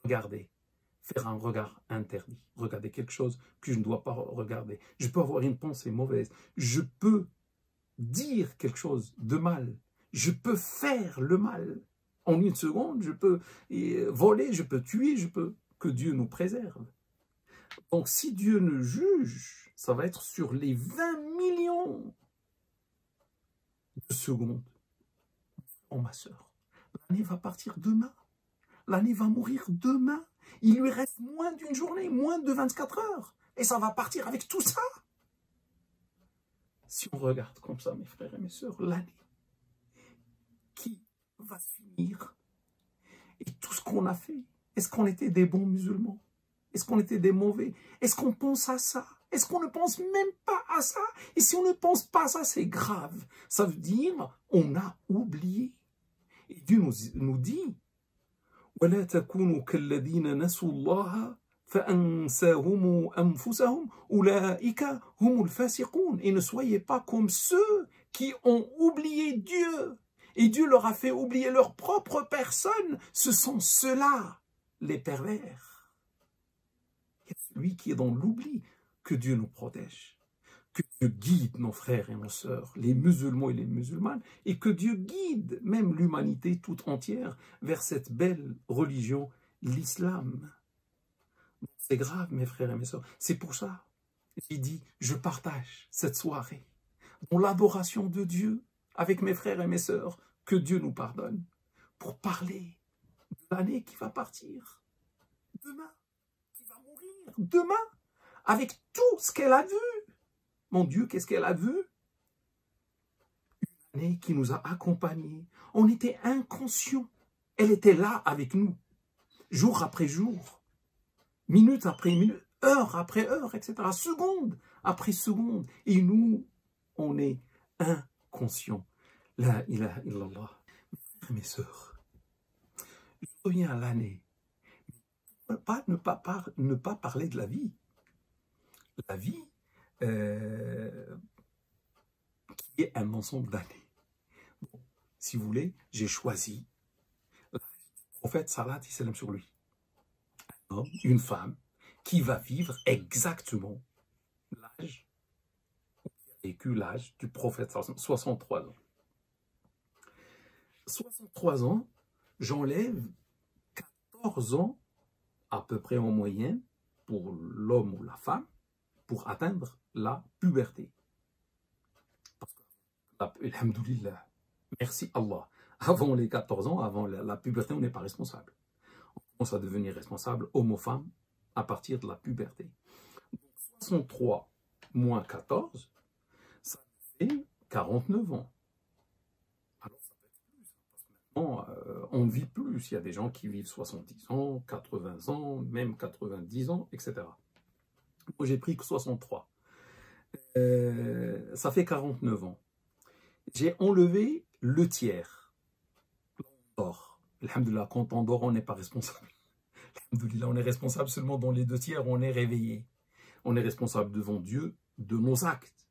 regarder, faire un regard interdit, regarder quelque chose que je ne dois pas regarder. Je peux avoir une pensée mauvaise. Je peux dire quelque chose de mal. Je peux faire le mal. En une seconde, je peux voler, je peux tuer, je peux... Que Dieu nous préserve. Donc, si Dieu ne juge, ça va être sur les 20 millions de secondes. Oh, ma soeur, l'année va partir demain. L'année va mourir demain. Il lui reste moins d'une journée, moins de 24 heures. Et ça va partir avec tout ça. Si on regarde comme ça, mes frères et mes sœurs, l'année qui va se finir et tout ce qu'on a fait. Est-ce qu'on était des bons musulmans? Est-ce qu'on était des mauvais? Est-ce qu'on pense à ça? Est-ce qu'on ne pense même pas à ça? Et si on ne pense pas à ça, c'est grave. Ça veut dire on a oublié. Et Dieu nous dit وَلَا تَكُونُوا كَالَّذِينَ نَسُوا اللَّهَ فَأَنْسَاهُمْ أَنفُسَهُمْ أُولَئِكَ هُمُ الْفَاسِقُونَ. Et ne soyez pas comme ceux qui ont oublié Dieu. Et Dieu leur a fait oublier leur propre personne. Ce sont ceux-là, les pervers. Il y a celui qui est dans l'oubli. Que Dieu nous protège. Que Dieu guide nos frères et nos sœurs, les musulmans et les musulmanes, et que Dieu guide même l'humanité toute entière vers cette belle religion, l'islam. C'est grave, mes frères et mes sœurs. C'est pour ça, j'ai dit, je partage cette soirée dans l'adoration de Dieu avec mes frères et mes sœurs, que Dieu nous pardonne, pour parler de l'année qui va partir, demain, qui va mourir, demain, avec tout ce qu'elle a vu. Mon Dieu, qu'est-ce qu'elle a vu? Une année qui nous a accompagnés. On était inconscients. Elle était là avec nous, jour après jour, minute après minute, heure après heure, etc., seconde après seconde. Et nous, on est inconscients. La ilaha illallah. Mes sœurs, je reviens à l'année. Ne pas parler de la vie. La vie qui est un ensemble d'années. Bon, si vous voulez, j'ai choisi le prophète salat et salam sur lui. Un homme, une femme qui va vivre exactement l'âge, vécu l'âge du prophète, 63 ans. 63 ans, j'enlève 14 ans à peu près en moyenne pour l'homme ou la femme pour atteindre la puberté. Parce que, alhamdoulilah, merci Allah, avant les 14 ans, avant la puberté, on n'est pas responsable. On commence à devenir responsable, homme ou femme, à partir de la puberté. 63 moins 14, ça fait 49 ans. Alors ça peut être plus, parce que maintenant, on ne vit plus. Il y a des gens qui vivent 70 ans, 80 ans, même 90 ans, etc. Moi, j'ai pris que 63. Ça fait 49 ans. J'ai enlevé le tiers. Or, alhamdoulilah, quand on dort, on n'est pas responsable. Alhamdoulilah, on est responsable seulement dans les 2 tiers, on est réveillé. On est responsable devant Dieu de nos actes.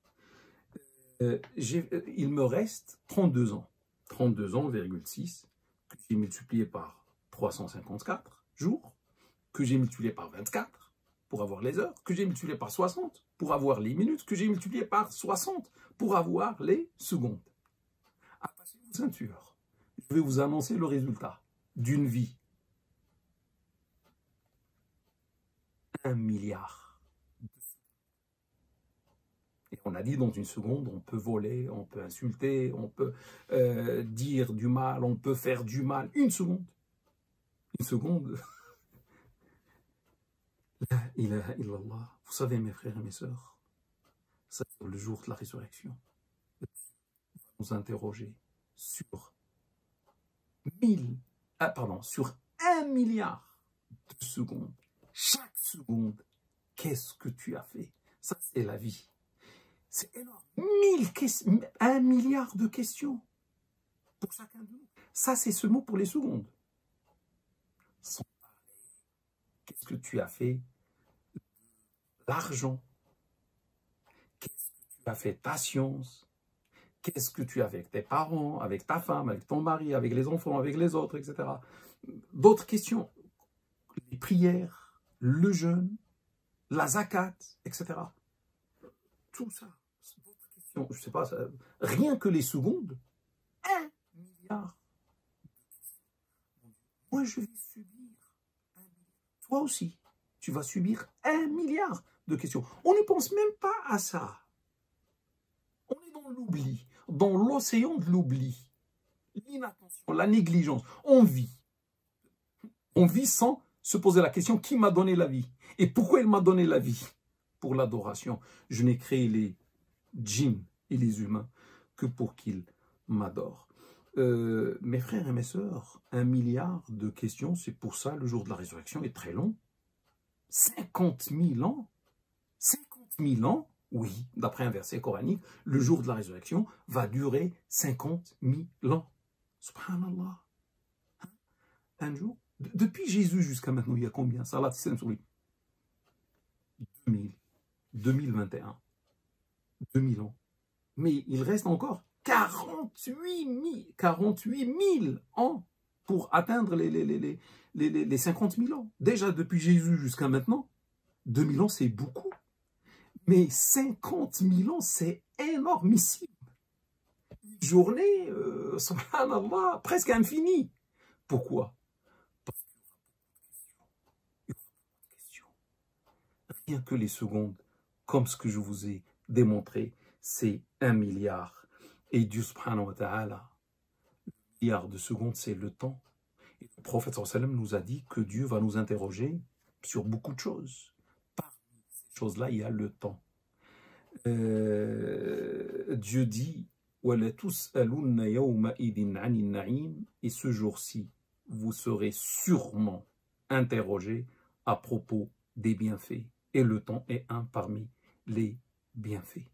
Il me reste 32 ans. 32 ans, 6, que j'ai multiplié par 354 jours, que j'ai multiplié par 24 pour avoir les heures, que j'ai multiplié par 60 pour avoir les minutes, que j'ai multiplié par 60 pour avoir les secondes. Attachez vos ceintures. Je vais vous annoncer le résultat d'une vie. 1 milliard. Et on a dit dans une seconde, on peut voler, on peut insulter, on peut dire du mal, on peut faire du mal. Une seconde. Une seconde. La ilaha illallah. Vous savez, mes frères et mes sœurs, c'est le jour de la résurrection. On va nous interroger sur sur 1 milliard de secondes. Chaque seconde, qu'est-ce que tu as fait? Ça, c'est la vie. C'est énorme. 1 milliard de questions pour chacun de nous. Ça, c'est seulement pour les secondes. Sans parler, qu'est-ce que tu as fait? L'argent. Qu'est-ce que tu as fait? Ta science. Qu'est-ce que tu as fait avec tes parents, avec ta femme, avec ton mari, avec les enfants, avec les autres, etc. D'autres questions. Les prières, le jeûne, la zakat, etc. Tout ça. Je ne sais pas, rien que les secondes, 1 milliard. Moi, je vais subir 1 milliard. Toi aussi, tu vas subir 1 milliard de questions. On ne pense même pas à ça. On est dans l'oubli, dans l'océan de l'oubli, l'inattention, la négligence. On vit. On vit sans se poser la question, qui m'a donné la vie? Et pourquoi il m'a donné la vie? Pour l'adoration. Je n'ai créé les djinns et les humains que pour qu'ils m'adorent. Mes frères et mes sœurs, 1 milliard de questions, c'est pour ça le jour de la résurrection est très long. 50 000 ans, 50 000 ans, oui, d'après un verset coranique, le jour de la résurrection va durer 50 000 ans. Subhanallah. Un jour, depuis Jésus jusqu'à maintenant, il y a combien? Salat sur lui. 2000, 2021, 2000 ans. Mais il reste encore 48 000 ans pour atteindre les 50 000 ans. Déjà, depuis Jésus jusqu'à maintenant, 2000 ans, c'est beaucoup. Mais 50 000 ans, c'est énormissime. Une journée, subhanallah, presque infinie. Pourquoi? Parce qu'il y aura beaucoup de questions. Rien que les secondes, comme ce que je vous ai démontré, c'est 1 milliard. Et Dieu subhanahu wa ta'ala, le milliard de secondes, c'est le temps. Et le prophète sallallahu alayhi wa sallam nous a dit que Dieu va nous interroger sur beaucoup de choses. Parmi ces choses-là, il y a le temps. Dieu dit, et ce jour-ci, vous serez sûrement interrogé à propos des bienfaits. Et le temps est un parmi les bienfaits.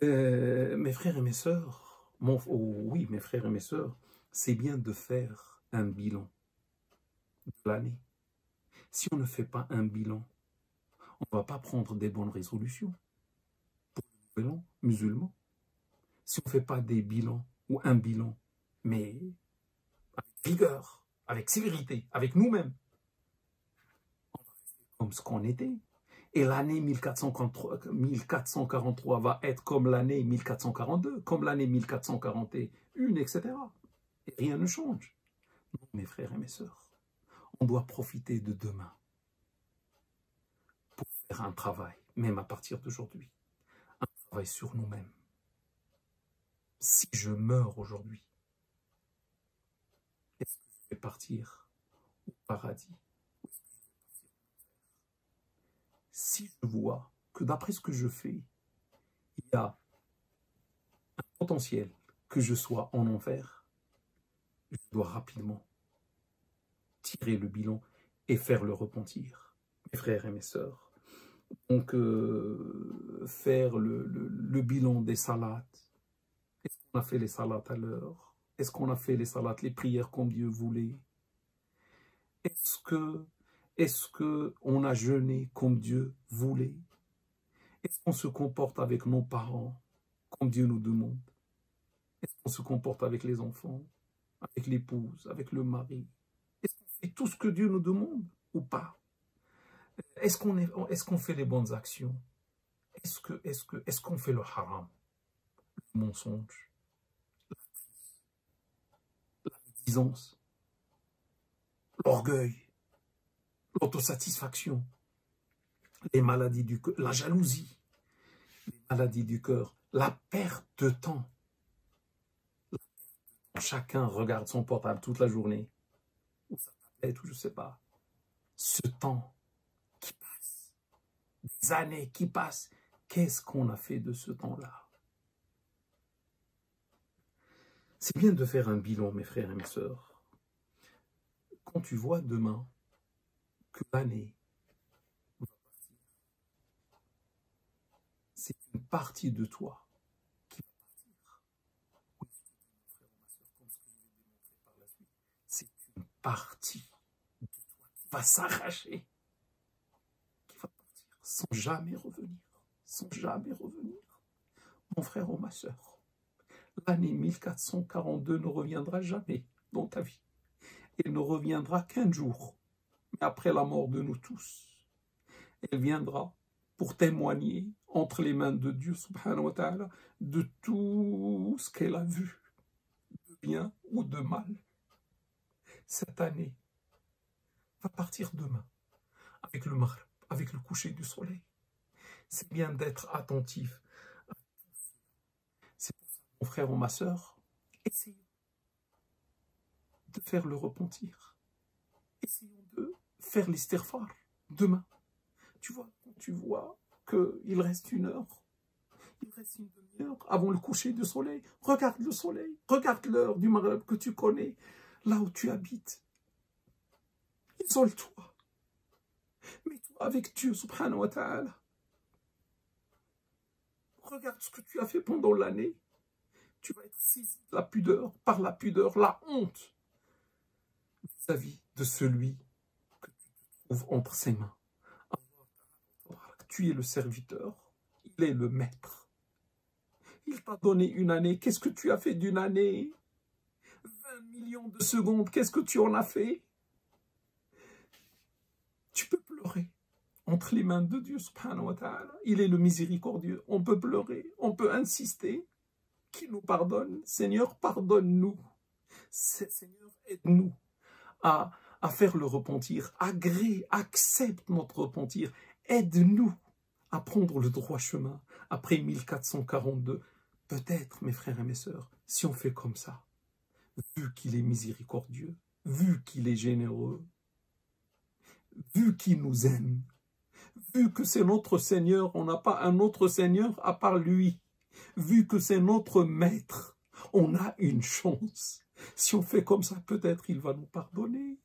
Mes frères et mes sœurs, oui, mes frères et mes sœurs, c'est bien de faire un bilan de l'année. Si on ne fait pas un bilan, on ne va pas prendre des bonnes résolutions pour le nouvel an musulman. Si on ne fait pas des bilans ou un bilan, mais avec rigueur, avec sévérité, avec nous-mêmes, on va rester comme ce qu'on était. Et l'année 1443 va être comme l'année 1442, comme l'année 1441, etc. Et rien ne change. Non, mes frères et mes sœurs, on doit profiter de demain pour faire un travail, même à partir d'aujourd'hui, un travail sur nous-mêmes. Si je meurs aujourd'hui, est-ce que je vais partir au paradis? Si je vois que d'après ce que je fais, il y a un potentiel que je sois en enfer, je dois rapidement tirer le bilan et faire le repentir. Mes frères et mes sœurs, donc faire le bilan des salats. Est-ce qu'on a fait les salats à l'heure? Est-ce qu'on a fait les salats, les prières comme Dieu voulait? Est-ce qu'on a jeûné comme Dieu voulait? Est-ce qu'on se comporte avec nos parents comme Dieu nous demande? Est-ce qu'on se comporte avec les enfants, avec l'épouse, avec le mari? Est-ce qu'on fait tout ce que Dieu nous demande ou pas? Est-ce qu'on fait les bonnes actions? Est-ce qu'on fait le haram, le mensonge, la médisance, l'orgueil, l'autosatisfaction, les maladies du cœur, la jalousie, les maladies du cœur, la perte de temps. Chacun regarde son portable toute la journée, ou sa tablette, ou je ne sais pas. Ce temps qui passe, des années qui passent, qu'est-ce qu'on a fait de ce temps-là? C'est bien de faire un bilan, mes frères et mes sœurs. Quand tu vois demain que l'année va partir, c'est une partie de toi qui va partir. Oui, frère ou ma sœur, comme ce que je vais démontrer par la suite, c'est une partie de toi qui va s'arracher, qui va partir sans jamais revenir, sans jamais revenir. Mon frère ou ma sœur, l'année 1442 ne reviendra jamais dans ta vie. Elle ne reviendra qu'un jour, mais après la mort de nous tous. Elle viendra pour témoigner entre les mains de Dieu, subhanahu wa ta'ala, de tout ce qu'elle a vu, de bien ou de mal. Cette année va partir demain, avec le maghrib, avec le coucher du soleil. C'est bien d'être attentif à tout cela. C'est pour ça, mon frère ou ma sœur, essayons de faire le repentir. Essayons de faire l'istighfar demain. Tu vois qu'il reste une heure, il reste une demi-heure avant le coucher du soleil. Regarde le soleil, regarde l'heure du Maghreb que tu connais, là où tu habites. Isole-toi. Mets-toi avec Dieu, subhanahu wa ta'ala. Regarde ce que tu as fait pendant l'année. Tu vas être saisi de la pudeur, par la pudeur, la honte vis-à-vis de celui que tu te trouves entre ses mains. Tu es le serviteur, il est le maître. Il t'a donné une année, qu'est-ce que tu as fait d'une année? 20 millions de secondes, qu'est-ce que tu en as fait? Tu peux pleurer entre les mains de Dieu, subhanahu wa ta'ala. Il est le miséricordieux, on peut pleurer, on peut insister, qu'il nous pardonne. Seigneur, pardonne-nous. Seigneur, aide-nous à faire le repentir, agrée, accepte notre repentir, aide-nous à prendre le droit chemin après 1442. Peut-être, mes frères et mes sœurs, si on fait comme ça, vu qu'il est miséricordieux, vu qu'il est généreux, vu qu'il nous aime, vu que c'est notre Seigneur, on n'a pas un autre Seigneur à part lui, vu que c'est notre Maître, on a une chance Si on fait comme ça, peut-être il va nous pardonner.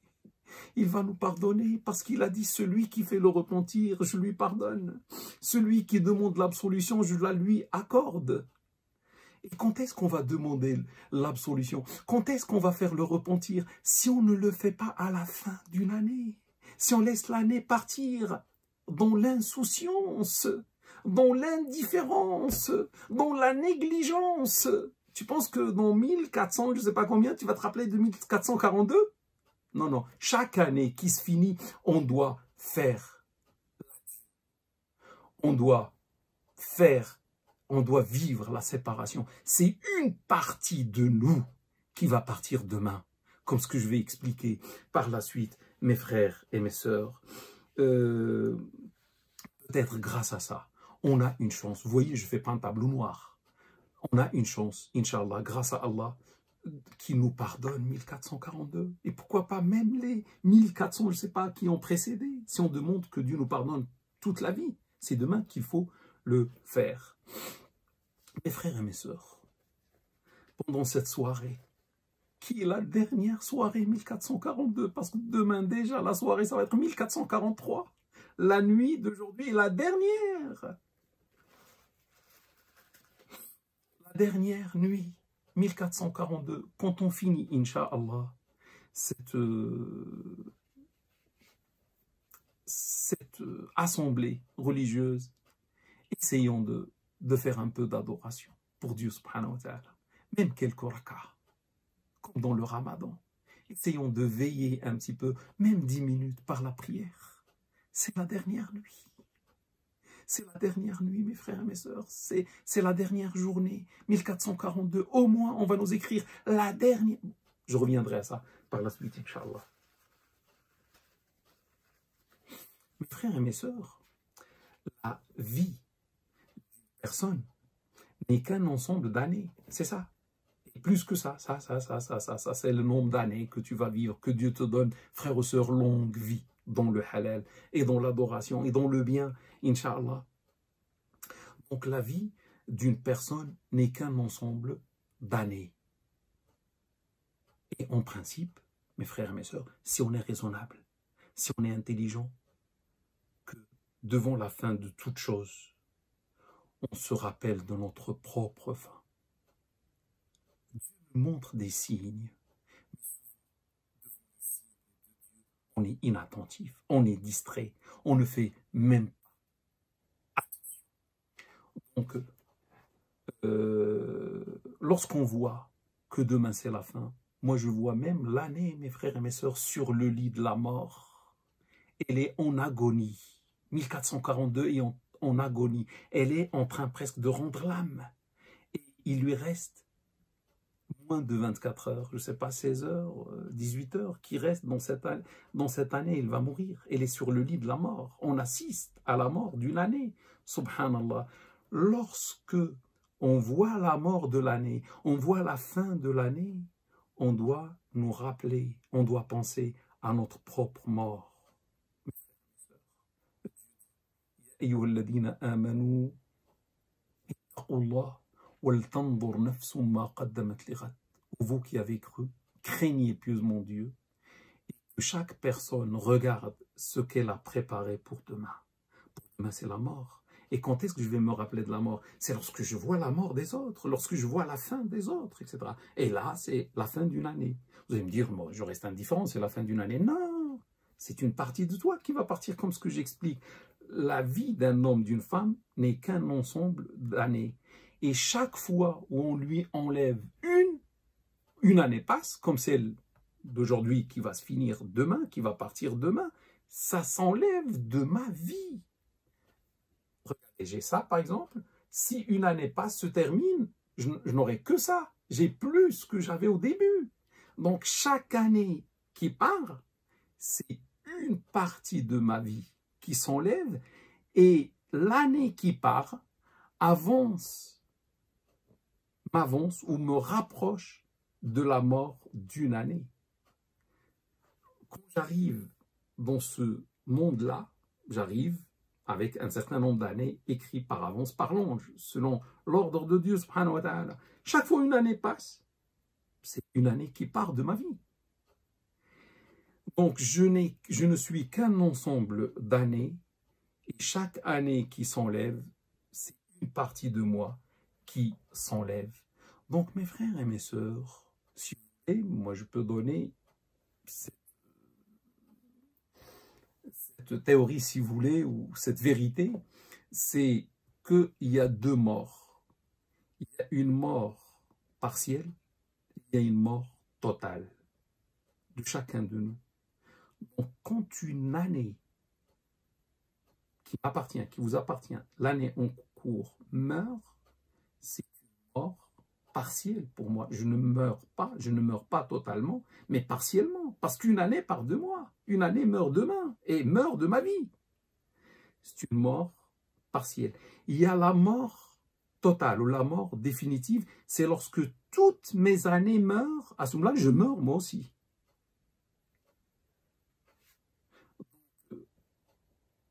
Il va nous pardonner parce qu'il a dit, celui qui fait le repentir, je lui pardonne. Celui qui demande l'absolution, je la lui accorde. Et quand est-ce qu'on va demander l'absolution? Quand est-ce qu'on va faire le repentir? Si on ne le fait pas à la fin d'une année. Si on laisse l'année partir dans l'insouciance, dans l'indifférence, dans la négligence. Tu penses que dans 1400, je ne sais pas combien, tu vas te rappeler de 1442? Non, non. Chaque année qui se finit, on doit faire. On doit faire. On doit vivre la séparation. C'est une partie de nous qui va partir demain. Comme ce que je vais expliquer par la suite, mes frères et mes sœurs. Peut-être grâce à ça, on a une chance. Vous voyez, je ne fais pas un tableau noir. On a une chance, Inch'Allah, grâce à Allah, qui nous pardonne 1442. Et pourquoi pas même les 1400, je ne sais pas, qui ont précédé. Si on demande que Dieu nous pardonne toute la vie, c'est demain qu'il faut le faire. Mes frères et mes sœurs, pendant cette soirée, qui est la dernière soirée 1442, parce que demain déjà, la soirée, ça va être 1443. La nuit d'aujourd'hui est la dernière. La dernière nuit, 1442. Quand on finit, Inch'Allah, cette assemblée religieuse, essayons de faire un peu d'adoration pour Dieu subhanahu wa ta'ala. Même quelques rak'ahs, comme dans le ramadan. Essayons de veiller un petit peu, même 10 minutes par la prière. C'est la dernière nuit. C'est la dernière nuit, mes frères et mes sœurs. C'est la dernière journée, 1442. Au moins, on va nous écrire la dernière. Je reviendrai à ça par la suite, Inch'Allah. Mes frères et mes sœurs, la vie d'une personne n'est qu'un ensemble d'années. C'est ça. Et plus que ça, ça, c'est le nombre d'années que tu vas vivre, que Dieu te donne, frères et sœurs, longue vie dans le halal et dans l'adoration et dans le bien, Inch'Allah. Donc la vie d'une personne n'est qu'un ensemble d'années. Et en principe, mes frères et mes sœurs, si on est raisonnable, si on est intelligent, que devant la fin de toute chose, on se rappelle de notre propre fin. Dieu nous montre des signes. On est inattentif, on est distrait, on ne fait même pas attention. Donc, lorsqu'on voit que demain c'est la fin, moi je vois même l'année, mes frères et mes sœurs, sur le lit de la mort. Elle est en agonie. 1442 est en agonie. Elle est en train presque de rendre l'âme. Et il lui reste moins de 24 heures, je ne sais pas, 16 heures, 18 heures, qui restent dans cette année, il va mourir. Elle est sur le lit de la mort. On assiste à la mort d'une année. Subhanallah. Lorsque on voit la mort de l'année, on voit la fin de l'année, on doit nous rappeler, on doit penser à notre propre mort. أيها الذين آمنوا اتقوا الله ولتنظر نفس ما قدمت لغد. Vous qui avez cru, craignez pieusement Dieu et que chaque personne regarde ce qu'elle a préparé pour demain. Pour demain, c'est la mort. Et quand est-ce que je vais me rappeler de la mort? C'est lorsque je vois la mort des autres, lorsque je vois la fin des autres, etc. Et là, c'est la fin d'une année. Vous allez me dire, moi, je reste indifférent, c'est la fin d'une année. Non, c'est une partie de toi qui va partir comme ce que j'explique. La vie d'un homme, d'une femme, n'est qu'un ensemble d'années. Et chaque fois où on lui enlève une année passe, comme celle d'aujourd'hui qui va se finir demain, qui va partir demain, ça s'enlève de ma vie. Regardez, j'ai ça par exemple, si une année passe, se termine, je n'aurai que ça. J'ai plus que j'avais au début. Donc chaque année qui part, c'est une partie de ma vie qui s'enlève et l'année qui part m'avance ou me rapproche de la mort d'une année. Quand j'arrive dans ce monde-là, j'arrive avec un certain nombre d'années écrits par avance par l'ange, selon l'ordre de Dieu subhanahu wa ta'ala. Chaque fois une année passe, c'est une année qui part de ma vie. Donc, je ne suis qu'un ensemble d'années, et chaque année qui s'enlève, c'est une partie de moi qui s'enlève. Donc, mes frères et mes sœurs, si vous voulez, moi, je peux donner cette théorie, si vous voulez, ou cette vérité, c'est qu'il y a deux morts. Il y a une mort partielle, il y a une mort totale de chacun de nous. Donc, quand une année qui m'appartient, qui vous appartient, l'année en cours meurt, c'est une mort partielle pour moi. Je ne meurs pas totalement, mais partiellement, parce qu'une année part de moi. Une année meurt demain et meurt de ma vie. C'est une mort partielle. Il y a la mort totale ou la mort définitive, c'est lorsque toutes mes années meurent, à ce moment-là, je meurs moi aussi.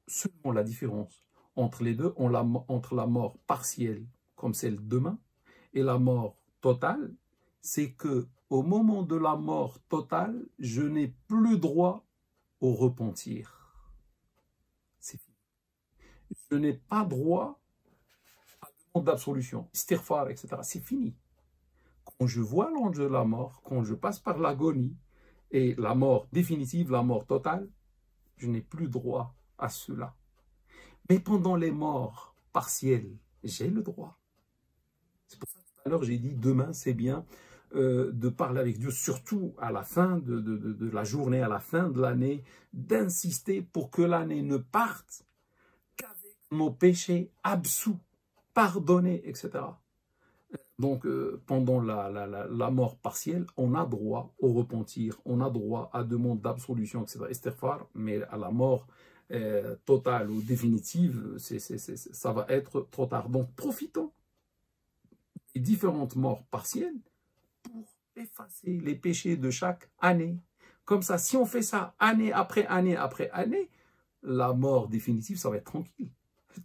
Seulement la différence entre les deux, entre la mort partielle, comme celle de demain, et la mort totale, c'est que au moment de la mort totale, je n'ai plus droit au repentir. C'est fini. Je n'ai pas droit à la demande d'absolution, istighfar, etc. C'est fini. Quand je vois l'ange de la mort, quand je passe par l'agonie et la mort définitive, la mort totale, je n'ai plus droit à cela. Mais pendant les morts partielles, j'ai le droit. C'est pour ça que tout à l'heure j'ai dit demain c'est bien de parler avec Dieu, surtout à la fin de la journée, à la fin de l'année, d'insister pour que l'année ne parte qu'avec nos péchés absous, pardonnés, etc. Donc pendant la mort partielle, on a droit au repentir, on a droit à demande d'absolution, etc. Istighfar, mais à la mort totale ou définitive, ça va être trop tard. Donc profitons des différentes morts partielles pour effacer les péchés de chaque année. Comme ça, si on fait ça année après année après année, la mort définitive, ça va être tranquille.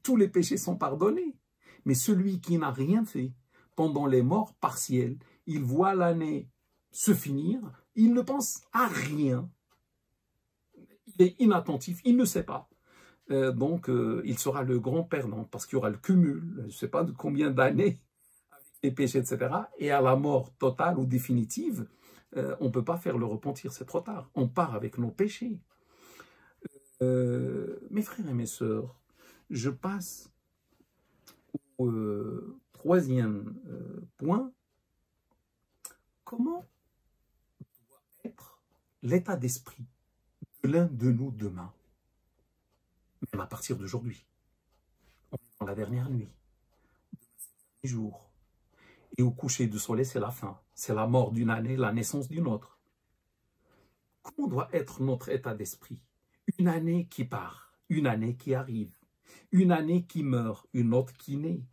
Tous les péchés sont pardonnés. Mais celui qui n'a rien fait pendant les morts partielles, il voit l'année se finir, il ne pense à rien. Il est inattentif, il ne sait pas. Donc, il sera le grand perdant parce qu'il y aura le cumul, je ne sais pas de combien d'années avec les péchés, etc. Et à la mort totale ou définitive, on ne peut pas faire le repentir, c'est trop tard. On part avec nos péchés. Mes frères et mes sœurs, je passe au troisième point. Comment doit être l'état d'esprit de l'un de nous demain, même à partir d'aujourd'hui? On est dans la dernière nuit, les jours. Et au coucher du soleil, c'est la fin. C'est la mort d'une année, la naissance d'une autre. Comment doit être notre état d'esprit? Une année qui part, une année qui arrive, une année qui meurt, une autre qui naît.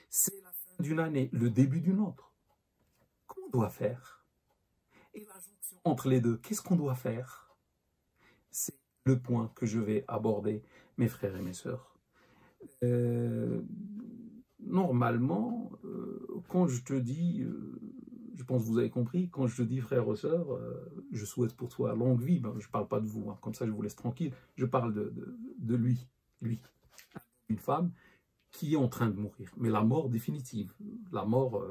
C'est la fin d'une année, le début d'une autre. Comment on doit faire? Et la jonction entre les deux, qu'est-ce qu'on doit faire? C'est le point que je vais aborder, mes frères et mes sœurs. Normalement, quand je te dis, je pense que vous avez compris, quand je te dis frère ou sœur, je souhaite pour toi longue vie, ben, je ne parle pas de vous, hein, comme ça je vous laisse tranquille, je parle de lui, une femme qui est en train de mourir, mais la mort définitive, la mort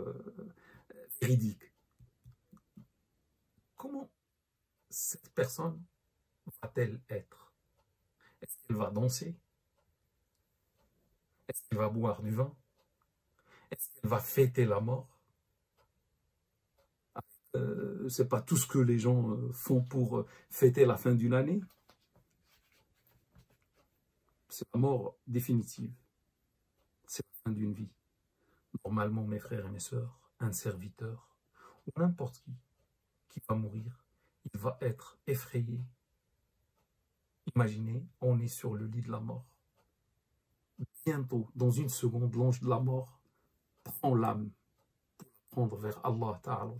véridique. Comment cette personne va-t-elle être? Est-ce qu'elle va danser? Est-ce qu'elle va boire du vin? Est-ce qu'elle va fêter la mort? C'est pas tout ce que les gens font pour fêter la fin d'une année. C'est la mort définitive. C'est la fin d'une vie. Normalement, mes frères et mes sœurs, un serviteur ou n'importe qui va mourir, il va être effrayé. Imaginez, on est sur le lit de la mort. Bientôt, dans une seconde, l'ange de la mort prend l'âme pour la prendre vers Allah Ta'ala.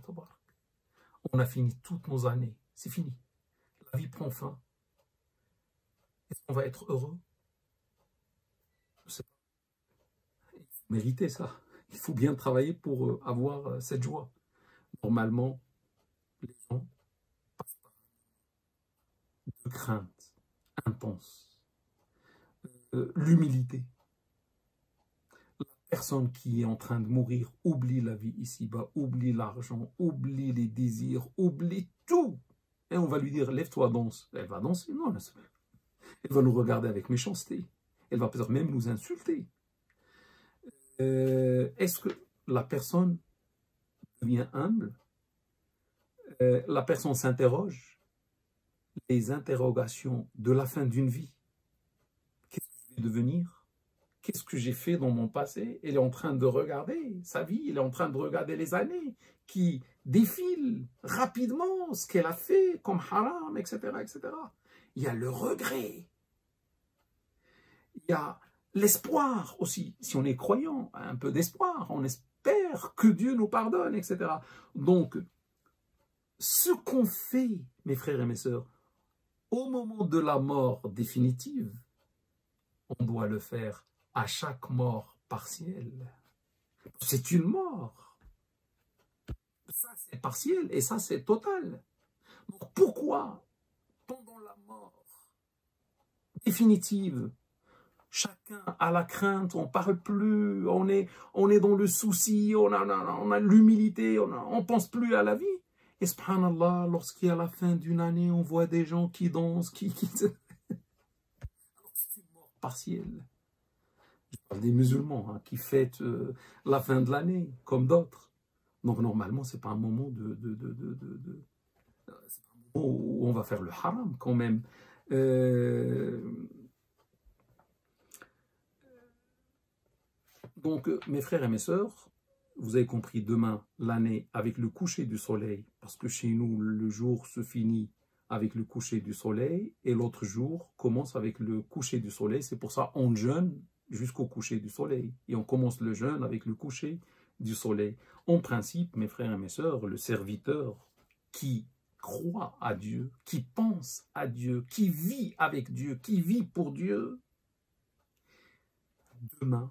On a fini toutes nos années, c'est fini. La vie prend fin. Est-ce qu'on va être heureux? Je sais pas. Il faut mériter ça. Il faut bien travailler pour avoir cette joie. Normalement, gens de crainte intense, l'humilité. La personne qui est en train de mourir oublie la vie ici-bas, oublie l'argent, oublie les désirs, oublie tout. Et on va lui dire, lève-toi, danse. Elle va danser, non, elle va nous regarder avec méchanceté. Elle va peut-être même nous insulter. Est-ce que la personne devient humble? La personne s'interroge. Les interrogations de la fin d'une vie. Qu'est-ce que je vais devenir? Qu'est-ce que j'ai fait dans mon passé? Elle est en train de regarder sa vie, elle est en train de regarder les années qui défilent rapidement, ce qu'elle a fait comme haram, etc., etc. Il y a le regret. Il y a l'espoir aussi. Si on est croyant, un peu d'espoir. On espère que Dieu nous pardonne, etc. Donc, ce qu'on fait, mes frères et mes sœurs, au moment de la mort définitive, on doit le faire à chaque mort partielle. C'est une mort. Ça, c'est partiel et ça, c'est total. Donc, pourquoi, pendant la mort définitive, chacun a la crainte, on ne parle plus, on est dans le souci, on a l'humilité, on ne pense plus à la vie. Et subhanallah, lorsqu'il y a la fin d'une année, on voit des gens qui dansent, qui... Alors c'est une mort partielle. Je parle des musulmans hein, qui fêtent la fin de l'année, comme d'autres. Donc normalement, ce n'est pas un moment c'est pas un moment où on va faire le haram quand même. Donc, mes frères et mes sœurs, vous avez compris, demain, l'année avec le coucher du soleil, parce que chez nous, le jour se finit avec le coucher du soleil, et l'autre jour commence avec le coucher du soleil. C'est pour ça qu'on jeûne jusqu'au coucher du soleil, et on commence le jeûne avec le coucher du soleil. En principe, mes frères et mes sœurs, le serviteur qui croit à Dieu, qui pense à Dieu, qui vit avec Dieu, qui vit pour Dieu, demain,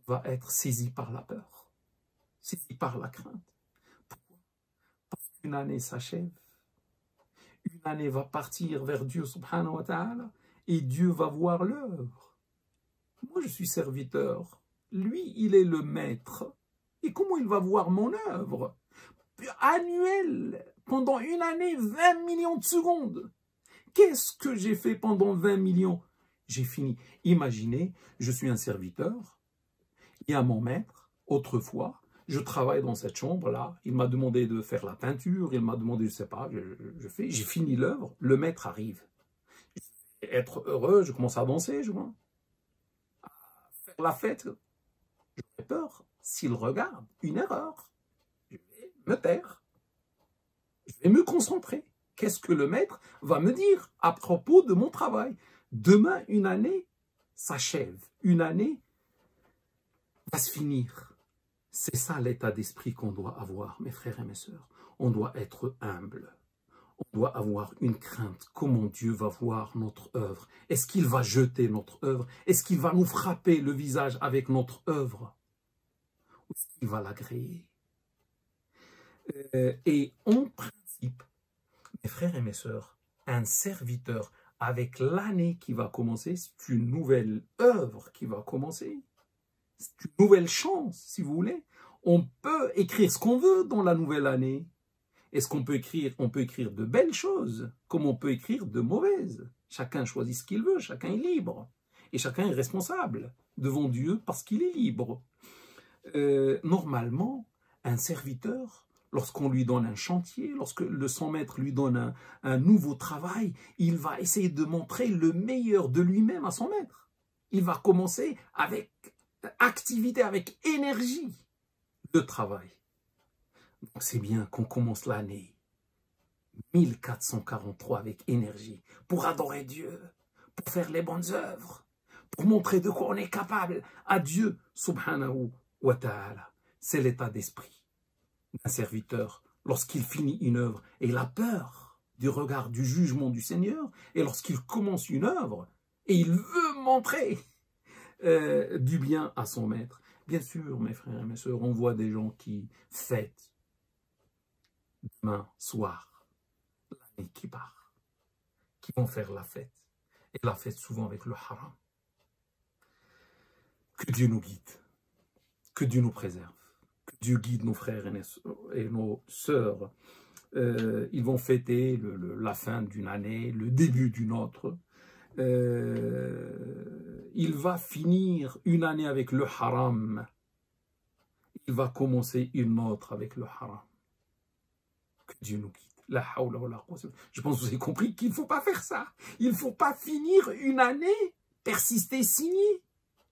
va être saisi par la peur, saisi par la crainte. Pourquoi? Parce qu'une année s'achève, une année va partir vers Dieu subhanahu wa ta'ala, et Dieu va voir l'œuvre. Moi je suis serviteur, lui il est le maître, et comment il va voir mon œuvre? Annuelle, pendant une année, 20 millions de secondes. Qu'est-ce que j'ai fait pendant 20 millions? J'ai fini. Imaginez, je suis un serviteur, il y a mon maître, autrefois, je travaille dans cette chambre-là, il m'a demandé de faire la peinture, il m'a demandé, je ne sais pas, j'ai fini l'œuvre, le maître arrive. Être heureux, je commence à danser, je vois. À faire la fête, j'ai peur. S'il regarde, une erreur, je vais me taire. Je vais me concentrer. Qu'est-ce que le maître va me dire à propos de mon travail? Demain, une année s'achève. Une année va se finir. C'est ça l'état d'esprit qu'on doit avoir, mes frères et mes sœurs. On doit être humble. On doit avoir une crainte. Comment Dieu va voir notre œuvre? Est-ce qu'il va jeter notre œuvre? Est-ce qu'il va nous frapper le visage avec notre œuvre? Ou est-ce qu'il va l'agréer? Et en principe, mes frères et mes sœurs, un serviteur, avec l'année qui va commencer, c'est une nouvelle œuvre qui va commencer. C'est une nouvelle chance, si vous voulez. On peut écrire ce qu'on veut dans la nouvelle année. Est-ce qu'on peut écrire? On peut écrire de belles choses, comme on peut écrire de mauvaises. Chacun choisit ce qu'il veut, chacun est libre. Et chacun est responsable devant Dieu parce qu'il est libre. Normalement, un serviteur, lorsqu'on lui donne un chantier, lorsque son maître lui donne un nouveau travail, il va essayer de montrer le meilleur de lui-même à son maître. Il va commencer avec activité, avec énergie de travail. Donc c'est bien qu'on commence l'année 1443 avec énergie pour adorer Dieu, pour faire les bonnes œuvres, pour montrer de quoi on est capable à Dieu subhanahu wa ta'ala. C'est l'état d'esprit d'un serviteur lorsqu'il finit une œuvre et il a peur du regard du jugement du Seigneur, et lorsqu'il commence une œuvre et il veut montrer du bien à son maître. Bien sûr, mes frères et mes sœurs, on voit des gens qui fêtent demain soir, l'année qui part, qui vont faire la fête. Et la fête souvent avec le haram. Que Dieu nous guide, que Dieu nous préserve, que Dieu guide nos frères et nos sœurs. Ils vont fêter la fin d'une année, le début d'une autre. Il va finir une année avec le haram. Il va commencer une autre avec le haram. Que Dieu nous guide. La hawla wa la quwwata. Je pense que vous avez compris qu'il ne faut pas faire ça. Il ne faut pas finir une année, persister, signer.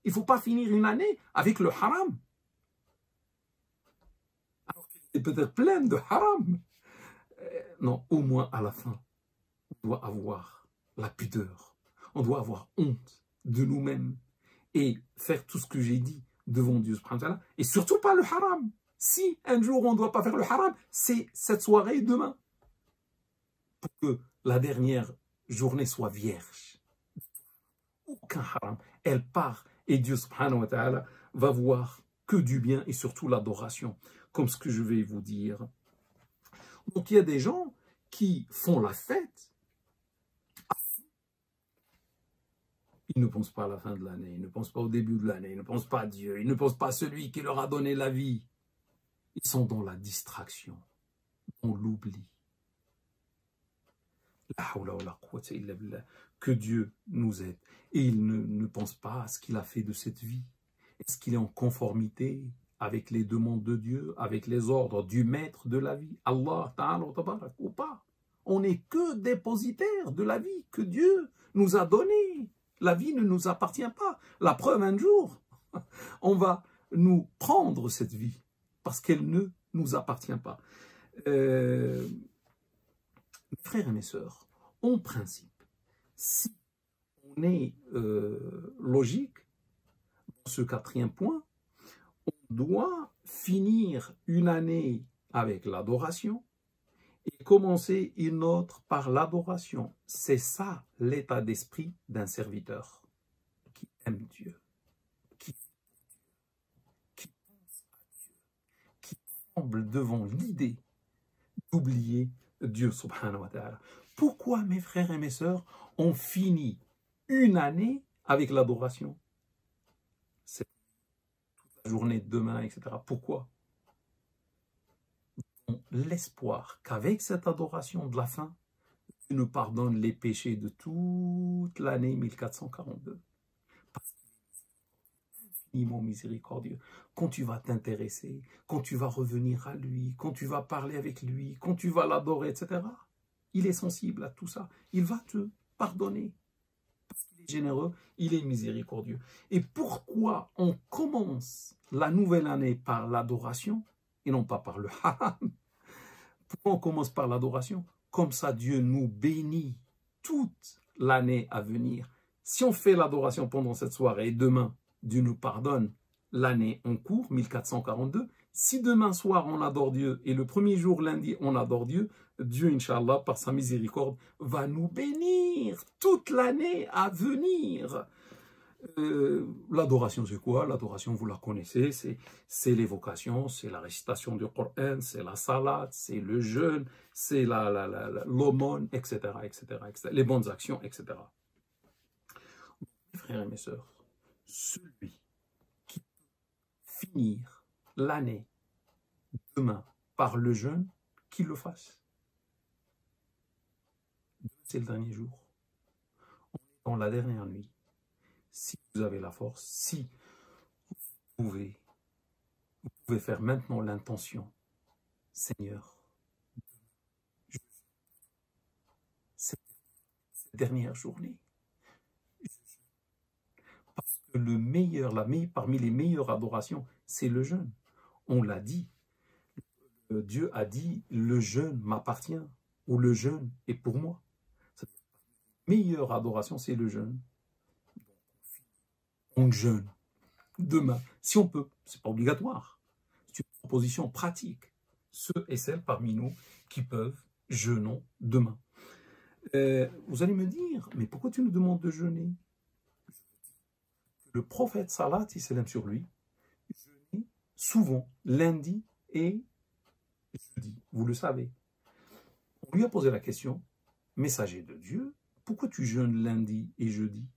Il ne faut pas finir une année avec le haram. Alors qu'il est peut-être plein de haram. Non, au moins à la fin, on doit avoir la pudeur. On doit avoir honte de nous-mêmes et faire tout ce que j'ai dit devant Dieu subhanahu wa ta'ala. Et surtout pas le haram. Si un jour on ne doit pas faire le haram, c'est cette soirée demain. Pour que la dernière journée soit vierge. Aucun haram. Elle part et Dieu subhanahu wa ta'ala va voir que du bien et surtout l'adoration. Comme ce que je vais vous dire. Donc il y a des gens qui font la fête. Ils ne pensent pas à la fin de l'année, ils ne pensent pas au début de l'année, ils ne pensent pas à Dieu, ils ne pensent pas à celui qui leur a donné la vie. Ils sont dans la distraction, dans l'oubli. Que Dieu nous aide. Et ils ne pensent pas à ce qu'il a fait de cette vie. Est-ce qu'il est en conformité avec les demandes de Dieu, avec les ordres du maître de la vie, Allah Ta'ala ou pas? On n'est que dépositaire de la vie que Dieu nous a donnée. La vie ne nous appartient pas. La preuve, un jour, on va nous prendre cette vie parce qu'elle ne nous appartient pas. Mes frères et mes sœurs, en principe, si on est logique, dans ce quatrième point, on doit finir une année avec l'adoration et commencer une autre par l'adoration. C'est ça l'état d'esprit d'un serviteur qui aime Dieu, qui pense à Dieu, qui tremble devant l'idée d'oublier Dieu subhanahu wa ta'ala. Pourquoi, mes frères et mes sœurs, on finit une année avec l'adoration? C'est toute la journée de demain, etc. Pourquoi? L'espoir qu'avec cette adoration de la fin, Dieu nous pardonne les péchés de toute l'année 1442. Parce qu'il est infiniment miséricordieux. Quand tu vas t'intéresser, quand tu vas revenir à lui, quand tu vas parler avec lui, quand tu vas l'adorer, etc., il est sensible à tout ça. Il va te pardonner. Parce qu'il est généreux, il est miséricordieux. Et pourquoi on commence la nouvelle année par l'adoration et non pas par le haram? Pourquoi on commence par l'adoration? Comme ça, Dieu nous bénit toute l'année à venir. Si on fait l'adoration pendant cette soirée et demain, Dieu nous pardonne l'année en cours, 1442. Si demain soir, on adore Dieu et le premier jour, lundi, on adore Dieu, Dieu, Inch'Allah, par sa miséricorde, va nous bénir toute l'année à venir. L'adoration, c'est quoi? L'adoration, vous la connaissez, c'est l'évocation, c'est la récitation du Coran, c'est la salat, c'est le jeûne, c'est l'aumône, etc., etc., etc., les bonnes actions, etc. Mes frères et mes sœurs, celui qui peut finir l'année demain par le jeûne, qu'il le fasse. C'est le dernier jour. On est dans la dernière nuit. Si vous avez la force, si vous pouvez faire maintenant l'intention. Seigneur, cette dernière journée, parce que parmi les meilleures adorations, c'est le jeûne. On l'a dit. Dieu a dit, le jeûne m'appartient, ou le jeûne est pour moi. La meilleure adoration, c'est le jeûne. On jeûne demain, si on peut, c'est pas obligatoire. C'est une proposition pratique. Ceux et celles parmi nous qui peuvent, jeûnons demain. Vous allez me dire, mais pourquoi tu nous demandes de jeûner? Le prophète Salat, salam sur lui, jeûnait souvent lundi et jeudi. Vous le savez. On lui a posé la question, messager de Dieu, pourquoi tu jeûnes lundi et jeudi?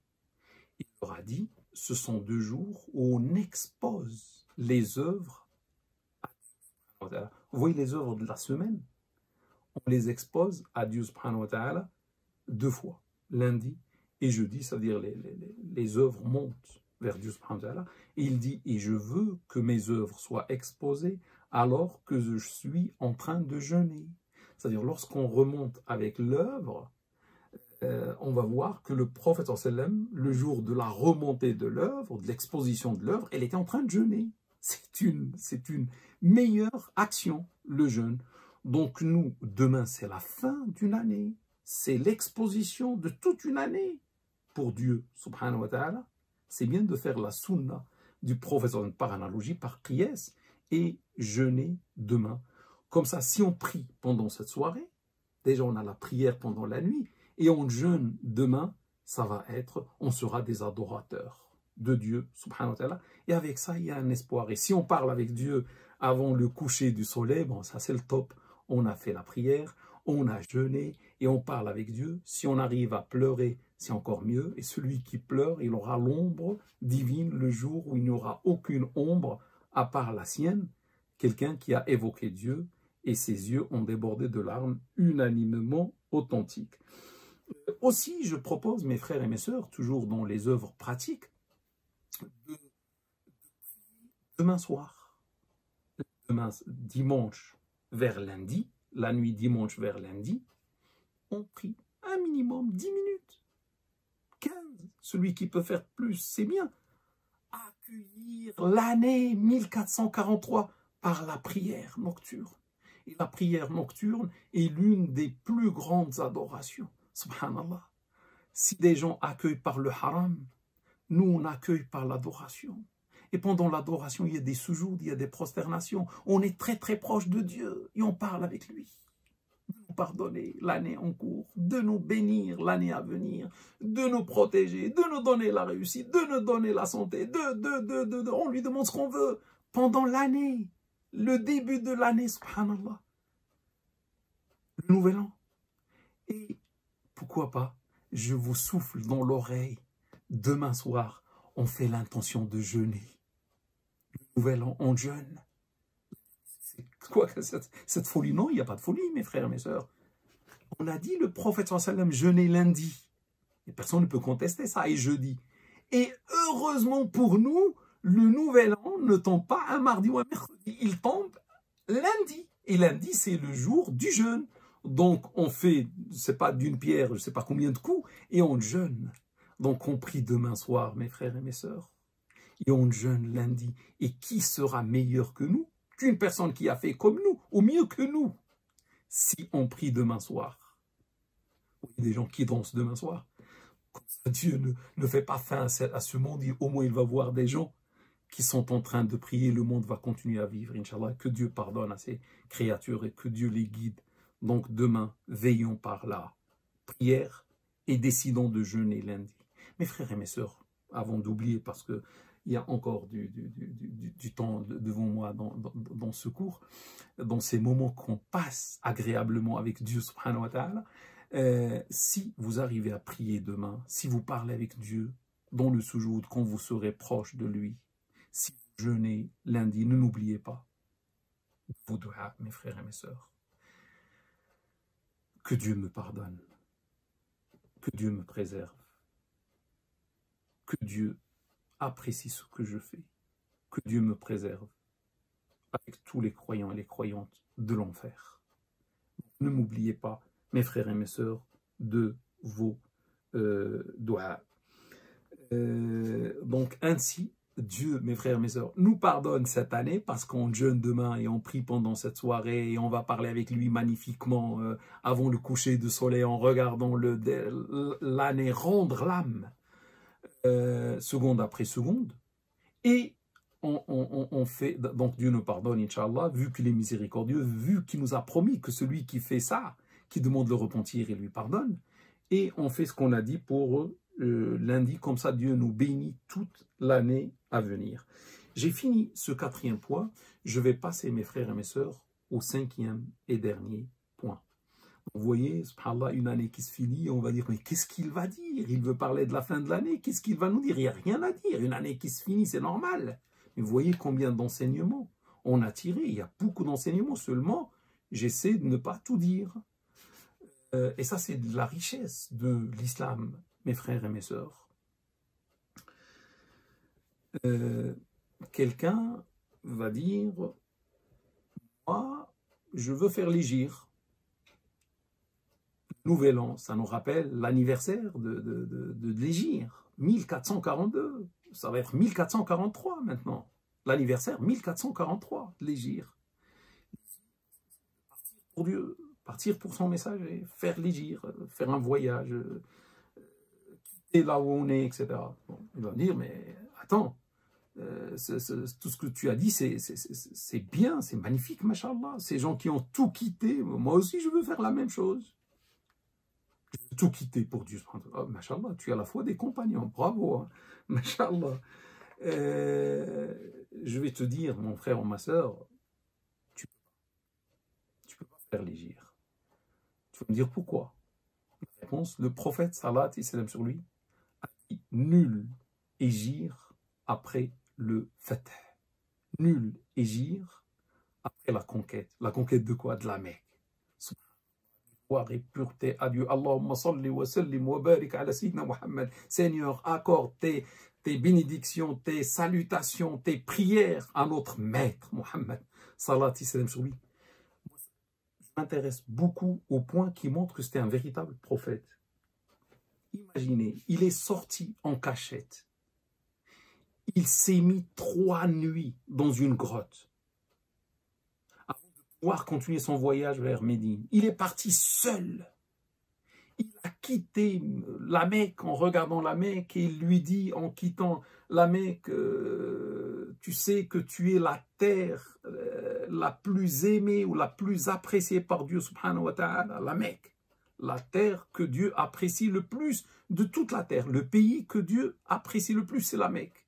Il leur a dit, ce sont 2 jours où on expose les œuvres. Vous voyez les œuvres de la semaine? On les expose à Dieu subhanahu wa ta'ala 2 fois, lundi et jeudi, c'est-à-dire les œuvres montent vers Dieu subhanahu wa ta'ala. Et il dit, et je veux que mes œuvres soient exposées alors que je suis en train de jeûner. C'est-à-dire, lorsqu'on remonte avec l'œuvre, on va voir que le prophète sallam, le jour de la remontée de l'œuvre, de l'exposition de l'œuvre, elle était en train de jeûner. C'est une meilleure action, le jeûne. Donc nous, demain, c'est la fin d'une année. C'est l'exposition de toute une année pour Dieu, subhanahu wa ta'ala. C'est bien de faire la sunna du prophète par analogie, par priesse, et jeûner demain. Comme ça, si on prie pendant cette soirée, déjà on a la prière pendant la nuit, et on jeûne demain, ça va être, on sera des adorateurs de Dieu, subhanahu wa ta'ala. Et avec ça, il y a un espoir. Et si on parle avec Dieu avant le coucher du soleil, bon, ça c'est le top. On a fait la prière, on a jeûné, et on parle avec Dieu. Si on arrive à pleurer, c'est encore mieux. Et celui qui pleure, il aura l'ombre divine le jour où il n'y aura aucune ombre à part la sienne. Quelqu'un qui a évoqué Dieu, et ses yeux ont débordé de larmes unanimement authentiques. Aussi, je propose, mes frères et mes sœurs, toujours dans les œuvres pratiques, demain soir, demain dimanche vers lundi, la nuit dimanche vers lundi, on prie un minimum 10 minutes, 15. Celui qui peut faire plus, c'est bien. Accueillir l'année 1443 par la prière nocturne. Et la prière nocturne est l'une des plus grandes adorations. Subhanallah. Si des gens accueillent par le haram, nous on accueille par l'adoration. Et pendant l'adoration, il y a des sujouds, il y a des prosternations. On est très très proche de Dieu et on parle avec lui. De nous pardonner l'année en cours, de nous bénir l'année à venir, de nous protéger, de nous donner la réussite, de nous donner la santé, on lui demande ce qu'on veut pendant l'année, le début de l'année, subhanallah, le nouvel an. Et pourquoi pas, je vous souffle dans l'oreille, demain soir, on fait l'intention de jeûner. Le nouvel an, on jeûne. C'est quoi cette folie? Non, il n'y a pas de folie, mes frères et mes sœurs. On a dit le prophète sallam jeûner lundi. Et personne ne peut contester ça, et jeudi. Et heureusement pour nous, le nouvel an ne tombe pas un mardi ou un mercredi. Il tombe lundi. Et lundi, c'est le jour du jeûne. Donc, on fait, c'est pas d'une pierre, je ne sais pas combien de coups, et on jeûne. Donc, on prie demain soir, mes frères et mes sœurs, et on jeûne lundi. Et qui sera meilleur que nous? Qu'une personne qui a fait comme nous, ou mieux que nous, si on prie demain soir. Il y a des gens qui dansent demain soir. Comme ça, Dieu ne fait pas fin à ce monde, au moins il va voir des gens qui sont en train de prier, le monde va continuer à vivre, Inch'Allah, que Dieu pardonne à ses créatures et que Dieu les guide. Donc demain, veillons par la prière et décidons de jeûner lundi. Mes frères et mes sœurs, avant d'oublier, parce qu'il y a encore du temps devant moi dans ce cours, dans ces moments qu'on passe agréablement avec Dieu subhanahu wa ta'ala, si vous arrivez à prier demain, si vous parlez avec Dieu dans le soujoud, quand vous serez proche de lui, si vous jeûnez lundi, ne n'oubliez pas vos doigts, mes frères et mes sœurs. Que Dieu me pardonne, que Dieu me préserve, que Dieu apprécie ce que je fais, que Dieu me préserve avec tous les croyants et les croyantes de l'enfer. Ne m'oubliez pas, mes frères et mes sœurs, de vos doigts. Donc ainsi, Dieu, mes frères et mes sœurs, nous pardonne cette année parce qu'on jeûne demain et on prie pendant cette soirée et on va parler avec lui magnifiquement avant le coucher du soleil en regardant l'année rendre l'âme seconde après seconde. Et on fait, donc Dieu nous pardonne, Inch'Allah, vu qu'il est miséricordieux, vu qu'il nous a promis que celui qui fait ça, qui demande le repentir, il lui pardonne. Et on fait ce qu'on a dit pour lundi, comme ça Dieu nous bénit toute l'année à venir. J'ai fini ce 4e point, je vais passer mes frères et mes sœurs au 5e et dernier point. Vous voyez, subhanallah, une année qui se finit, on va dire, mais qu'est-ce qu'il va dire? Il veut parler de la fin de l'année, qu'est-ce qu'il va nous dire? Il n'y a rien à dire, une année qui se finit, c'est normal. Mais vous voyez combien d'enseignements on a tiré, il y a beaucoup d'enseignements, seulement j'essaie de ne pas tout dire. Et ça, c'est de la richesse de l'islam, mes frères et mes sœurs. Quelqu'un va dire, moi, je veux faire l'hégire. Nouvel an, ça nous rappelle l'anniversaire de l'hégire, 1442. Ça va être 1443 maintenant. L'anniversaire 1443 de l'hégire. Partir pour Dieu, partir pour son message, faire l'hégire, faire un voyage, quitter là où on est, etc. Bon, il va dire, mais attends, tout ce que tu as dit, c'est bien, c'est magnifique, machallah. Ces gens qui ont tout quitté, moi aussi je veux faire la même chose. Tout quitter pour Dieu. Oh, machallah, tu as à la fois des compagnons, bravo, hein. Machallah. Je vais te dire, mon frère ou ma soeur, tu peux pas faire l'hégire. Tu vas me dire pourquoi? La réponse, le prophète, salat et salam sur lui, a dit nul hégire après le fatah. Nul hégire après la conquête. La conquête de quoi? De la Mecque. Et pureté à Dieu. Allahumma salli wa sallim wa barik ala sayyidina Muhammad. Seigneur, accorde tes bénédictions, tes salutations, tes prières à notre maître Muhammad. Salat et salam sur lui. Je m'intéresse beaucoup au point qui montre que c'était un véritable prophète. Imaginez, il est sorti en cachette. Il s'est mis 3 nuits dans une grotte pouvoir continuer son voyage vers Médine. Il est parti seul. Il a quitté la Mecque en regardant la Mecque et il lui dit en quittant la Mecque, tu sais que tu es la terre la plus aimée ou la plus appréciée par Dieu subhanahu wa ta'ala, la Mecque. La terre que Dieu apprécie le plus de toute la terre. Le pays que Dieu apprécie le plus, c'est la Mecque.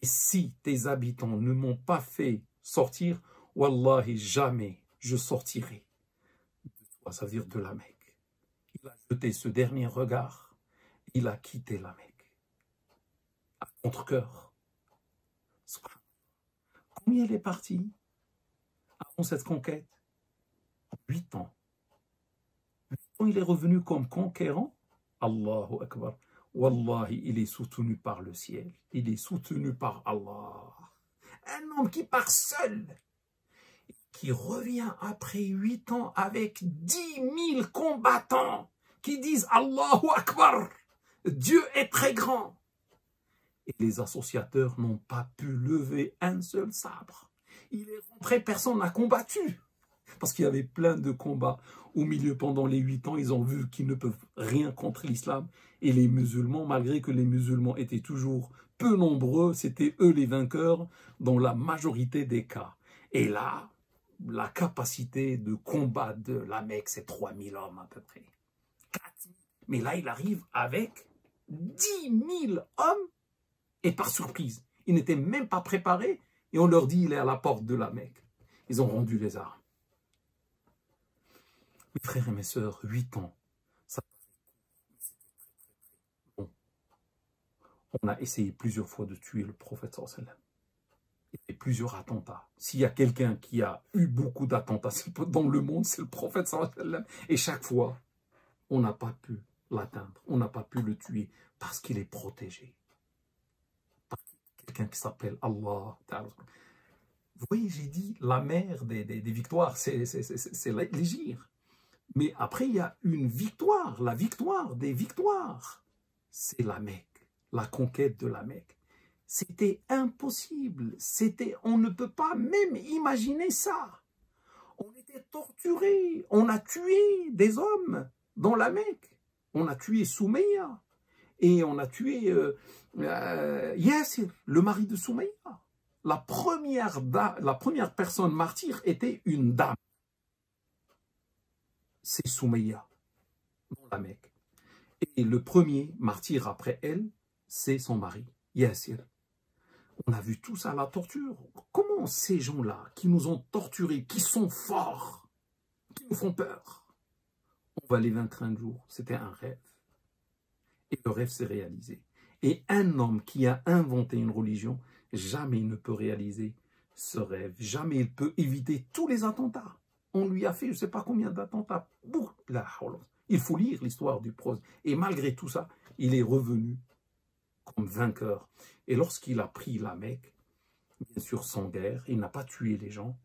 Et si tes habitants ne m'ont pas fait sortir, wallahi, jamais je sortirai de toi, ça veut dire de la Mecque. Il a jeté ce dernier regard, il a quitté la Mecque. À contre-cœur. Combien il est parti avant cette conquête? 8 ans. 8 ans, il est revenu comme conquérant. Allahu Akbar. Wallahi, il est soutenu par le ciel. Il est soutenu par Allah. Un homme qui part seul, qui revient après 8 ans avec 10 000 combattants qui disent Allahu Akbar, Dieu est très grand. Et les associateurs n'ont pas pu lever un seul sabre. Il est rentré, personne n'a combattu. Parce qu'il y avait plein de combats au milieu pendant les 8 ans. Ils ont vu qu'ils ne peuvent rien contre l'islam. Et les musulmans, malgré que les musulmans étaient toujours peu nombreux, c'était eux les vainqueurs dans la majorité des cas. Et là, la capacité de combat de la Mecque, c'est 3000 hommes à peu près. 4000. Mais là, il arrive avec 10 000 hommes et par surprise. Ils n'étaient même pas préparés et on leur dit il est à la porte de la Mecque. Ils ont rendu les armes. Mes frères et mes sœurs, 8 ans. Ça... Bon. On a essayé plusieurs fois de tuer le prophète sallallahu alayhi wa sallam. Et plusieurs attentats. S'il y a quelqu'un qui a eu beaucoup d'attentats dans le monde, c'est le prophète sallallahu alayhi wa sallam. Et chaque fois, on n'a pas pu l'atteindre, on n'a pas pu le tuer parce qu'il est protégé. Par quelqu'un qui s'appelle Allah. Vous voyez, j'ai dit la mère des victoires, c'est l'hégire. Mais après, il y a une victoire, la victoire des victoires. C'est la Mecque, la conquête de la Mecque. C'était impossible. On ne peut pas même imaginer ça. On était torturés. On a tué des hommes dans la Mecque. On a tué Soumeya. Et on a tué Yassir, le mari de Soumeya. La première personne martyre était une dame. C'est Soumeya, dans la Mecque. Et le premier martyr après elle, c'est son mari, Yassir. On a vu tout ça, la torture. Comment ces gens-là, qui nous ont torturés, qui sont forts, qui nous font peur, on va les vaincre un jour. C'était un rêve. Et le rêve s'est réalisé. Et un homme qui a inventé une religion, jamais il ne peut réaliser ce rêve. Jamais il peut éviter tous les attentats. On lui a fait je ne sais pas combien d'attentats. Il faut lire l'histoire du prophète. Et malgré tout ça, il est revenu comme vainqueur. Et lorsqu'il a pris la Mecque, bien sûr sans guerre, il n'a pas tué les gens.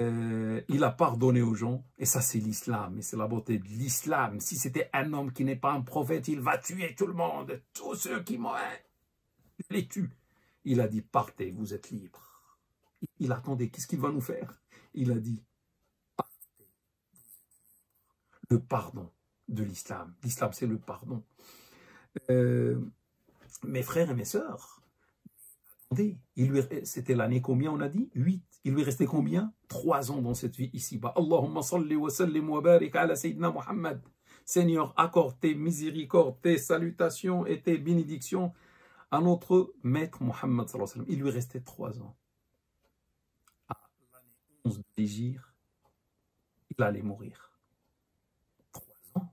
Il a pardonné aux gens, et ça c'est l'islam, et c'est la beauté de l'islam. Si c'était un homme qui n'est pas un prophète, il va tuer tout le monde, tous ceux qui m'ont, il les tue. Il a dit, partez, vous êtes libres. Il attendait, qu'est-ce qu'il va nous faire? Il a dit, partez. Le pardon de l'islam. L'islam c'est le pardon. Mes frères et mes sœurs, c'était l'année combien on a dit? 8. Il lui restait combien? 3 ans dans cette vie ici-bas. Allahumma salli wa sallim wa barik ala Sayyidina Muhammad. Seigneur, accorde tes miséricordes, tes salutations et tes bénédictions à notre maître Muhammad sallallahu alayhi wa sallam. Il lui restait 3 ans. À l'année 11 de l'Hégire, il allait mourir. 3 ans.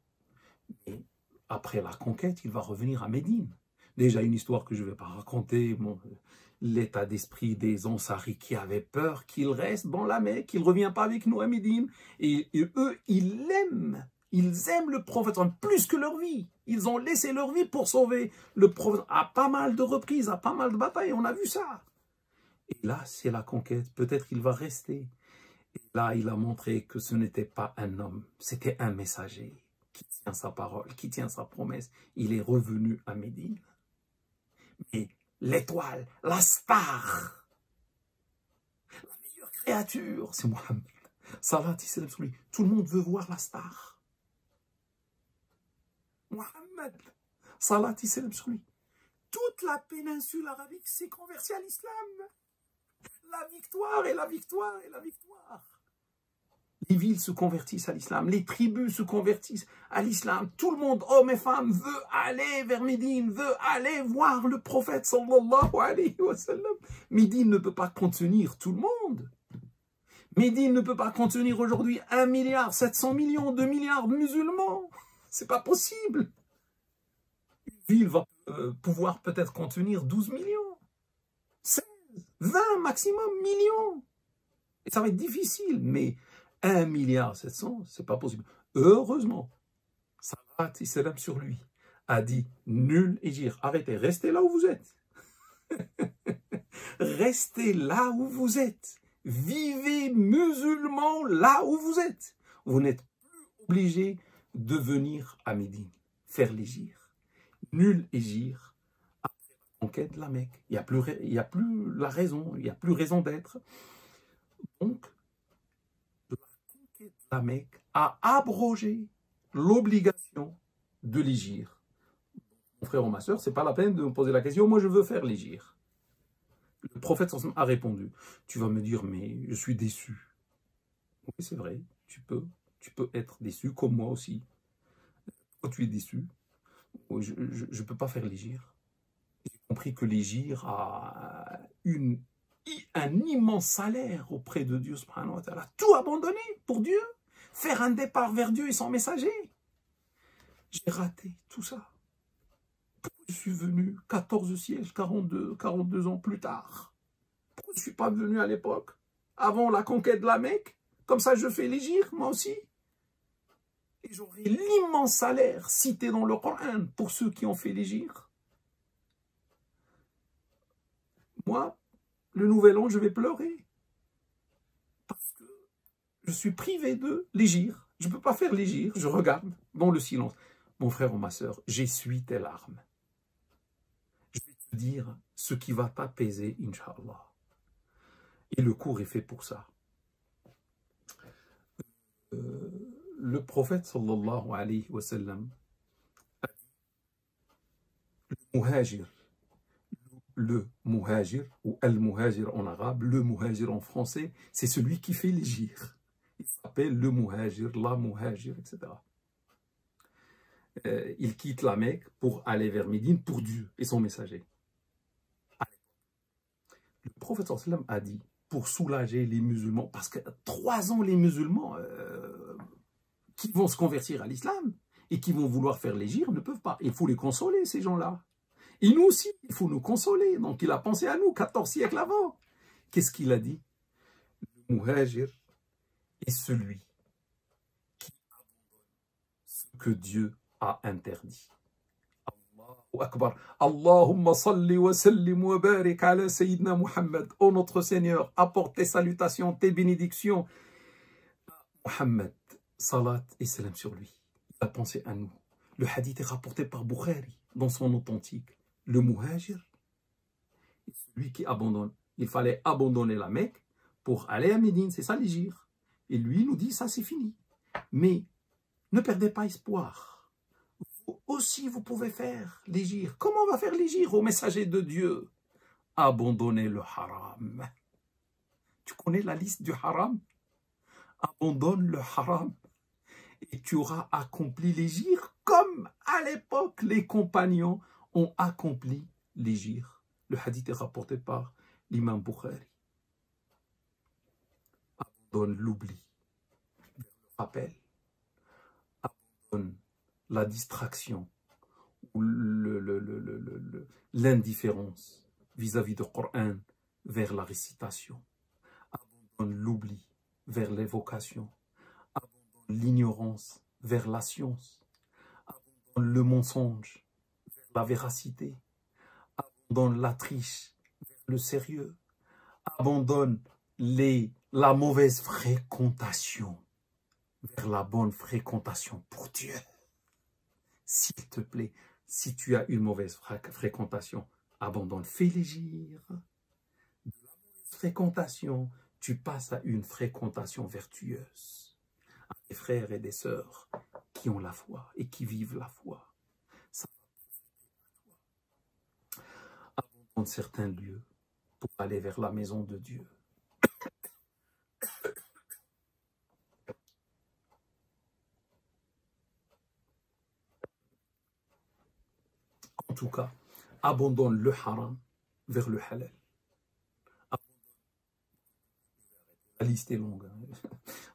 Et après la conquête, il va revenir à Médine. Déjà une histoire que je ne vais pas raconter, l'état d'esprit des Ansari qui avaient peur qu'il reste dans la Mecque, qu'il ne revient pas avec nous à Médine. Et eux, ils aiment le prophète plus que leur vie. Ils ont laissé leur vie pour sauver le prophète à pas mal de reprises, à pas mal de batailles. On a vu ça. Et là, c'est la conquête. Peut-être qu'il va rester. Et là, il a montré que ce n'était pas un homme, c'était un messager qui tient sa parole, qui tient sa promesse. Il est revenu à Médine. Mais l'étoile, la star, la meilleure créature, c'est Mohammed. Salat salam sur lui. Tout le monde veut voir la star. Mohammed. Salat salam sur lui. Toute la péninsule arabique s'est convertie à l'islam. La victoire et la victoire et la victoire. Les villes se convertissent à l'islam, les tribus se convertissent à l'islam. Tout le monde, hommes et femmes, veut aller vers Médine, veut aller voir le prophète sallallahu alayhi wa sallam. Médine ne peut pas contenir tout le monde. Médine ne peut pas contenir aujourd'hui 1,7 milliard, 2 milliards de musulmans. C'est pas possible. Une ville va pouvoir peut-être contenir 12 millions, 16, 20 maximum millions. Et ça va être difficile, mais 1,7 milliard, c'est pas possible. Heureusement, Salat salam sur lui a dit nul hégire. Arrêtez, restez là où vous êtes. Restez là où vous êtes. Vivez musulmans là où vous êtes. Vous n'êtes plus obligés de venir à Médine, faire l'hégire. Nul hégire après la conquête de la Mecque. Il n'y a plus la raison, il n'y a plus raison d'être. Donc, la Mecque a abrogé l'obligation de l'hégire. Mon frère ou ma soeur, ce n'est pas la peine de me poser la question, moi je veux faire l'hégire. Le prophète a répondu, tu vas me dire, mais je suis déçu. Oui, c'est vrai, tu peux être déçu, comme moi aussi. Pourquoi tu es déçu? Je ne peux pas faire l'hégire. J'ai compris que l'hégire a un immense salaire auprès de Dieu, subhanahu wa ta'ala. Tout abandonner pour Dieu. Faire un départ vers Dieu et son messager. J'ai raté tout ça. Pourquoi je suis venu 14 siècles, 42 ans plus tard? Pourquoi je ne suis pas venu à l'époque, avant la conquête de la Mecque? Comme ça, je fais l'hégire, moi aussi. Et j'aurai l'immense salaire cité dans le Coran pour ceux qui ont fait l'hégire. Moi, le nouvel an, je vais pleurer. Parce que je suis privé de l'hégire. Je ne peux pas faire l'hégire. Je regarde dans le silence. Mon frère ou ma soeur, j'essuie tes larmes. Je vais te dire ce qui va t'apaiser, Inch'Allah. Et le cours est fait pour ça. Le prophète, sallallahu alayhi wa sallam, a dit, le muhajir, ou al-muhajir en arabe, le muhajir en français, c'est celui qui fait l'hégire. Il s'appelle le muhajir, la muhajir, etc. Il quitte la Mecque pour aller vers Médine pour Dieu et son messager. Le prophète sallallahu alayhi wa sallam a dit, pour soulager les musulmans, parce que 3 ans les musulmans, qui vont se convertir à l'islam et qui vont vouloir faire l'hégire ne peuvent pas. Il faut les consoler, ces gens-là. Et nous aussi, il faut nous consoler. Donc il a pensé à nous 14 siècles avant. Qu'est-ce qu'il a dit? Le muhajir est celui qui abandonne ce que Dieu a interdit. Allahu Akbar. Allahumma salli wa sallim wa barik ala Sayyidina Muhammad. Ô notre Seigneur, apporte tes salutations, tes bénédictions à Muhammad. Salat et salam sur lui. Il a pensé à nous. Le hadith est rapporté par Bukhari dans son authentique. Le muhajir est celui qui abandonne. Il fallait abandonner la Mecque pour aller à Médine. C'est ça l'hégire. Et lui nous dit, ça c'est fini. Mais ne perdez pas espoir. Vous aussi, vous pouvez faire l'hégire. Comment on va faire l'hégire au messager de Dieu? Abandonner le haram. Tu connais la liste du haram? Abandonne le haram. Et tu auras accompli l'hégire comme à l'époque les compagnons ont accompli l'hégire. Le hadith est rapporté par l'imam Bukhari. Abandonne l'oubli, le rappel, abandonne la distraction ou l'indifférence vis-à-vis du Coran vers la récitation. Abandonne l'oubli vers l'évocation. Abandonne l'ignorance vers la science. Abandonne le mensonge vers la véracité. Abandonne la triche vers le sérieux. Abandonne la mauvaise fréquentation vers la bonne fréquentation pour Dieu. S'il te plaît, si tu as une mauvaise fréquentation, abandonne, fais l'hégire. De la mauvaise fréquentation, tu passes à une fréquentation vertueuse. À des frères et des sœurs qui ont la foi et qui vivent la foi. Ça va profiter à toi. Abandonne certains lieux pour aller vers la maison de Dieu. En tout cas, abandonne le haram vers le halal. La liste est longue.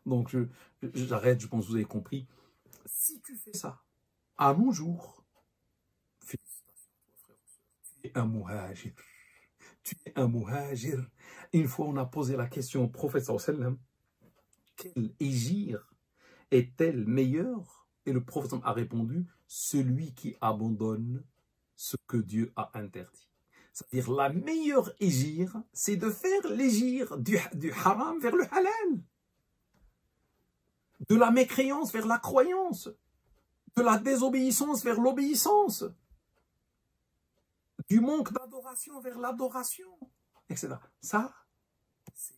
Donc, j'arrête, je pense que vous avez compris. Si tu fais ça, à nos jours, félicitations, frère, tu es un muhajir. Tu es un muhajir. Une fois, on a posé la question au prophète sallam, quel hégire est-elle meilleure? Et le prophète a répondu, celui qui abandonne ce que Dieu a interdit. C'est-à-dire la meilleure hégire, c'est de faire l'hégire du haram vers le halal. De la mécréance vers la croyance. De la désobéissance vers l'obéissance. Du manque d'adoration vers l'adoration, etc. Ça, c'est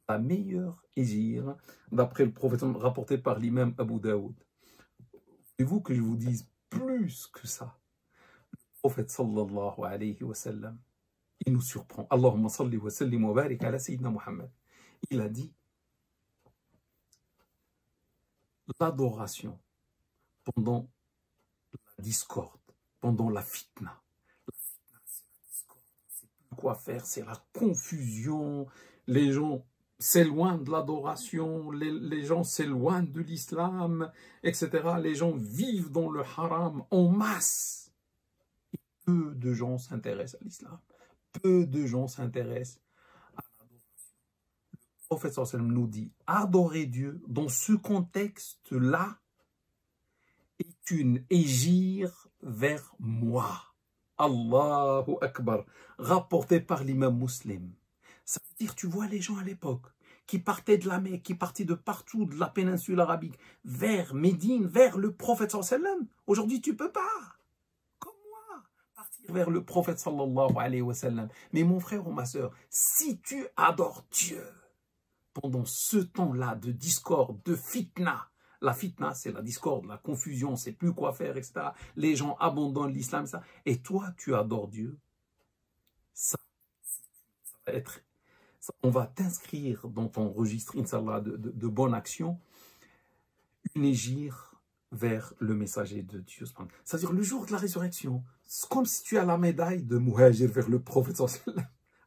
la meilleure hégire, d'après le prophète rapporté par l'imam Abu Daoud. Voulez-vous que je vous dise plus que ça? Le prophète sallallahu alayhi wa sallam, il nous surprend. Allahumma salli wa sallim wa barik ala Sayyidina Muhammad. Il a dit l'adoration pendant la discorde, pendant la fitna. La fitna, c'est la discorde. C'est plus quoi faire, c'est la confusion. Les gens s'éloignent de l'adoration, les gens s'éloignent de l'islam, etc. Les gens vivent dans le haram en masse. Peu de gens s'intéressent à l'islam. Peu de gens s'intéressent à l'adoration. Le prophète sallam nous dit, adorer Dieu dans ce contexte-là est une hégire vers moi. Allahu Akbar. Rapporté par l'imam Muslim. Ça veut dire, tu vois les gens à l'époque qui partaient de la Mecque, qui partaient de partout, de la péninsule arabique, vers Médine, vers le prophète sallam. Aujourd'hui, tu ne peux pas. Vers le prophète sallallahu alayhi wa sallam. Mais mon frère ou ma soeur, si tu adores Dieu pendant ce temps-là de discorde, de fitna, la fitna c'est la discorde, la confusion, c'est plus quoi faire, etc. Les gens abandonnent l'islam, ça. Et toi, tu adores Dieu. Ça va être, on va t'inscrire dans ton registre, Inch'Allah, de bonnes actions, une hégire vers le messager de Dieu. C'est-à-dire le jour de la résurrection, c'est comme si tu as la médaille de muhajir vers le prophète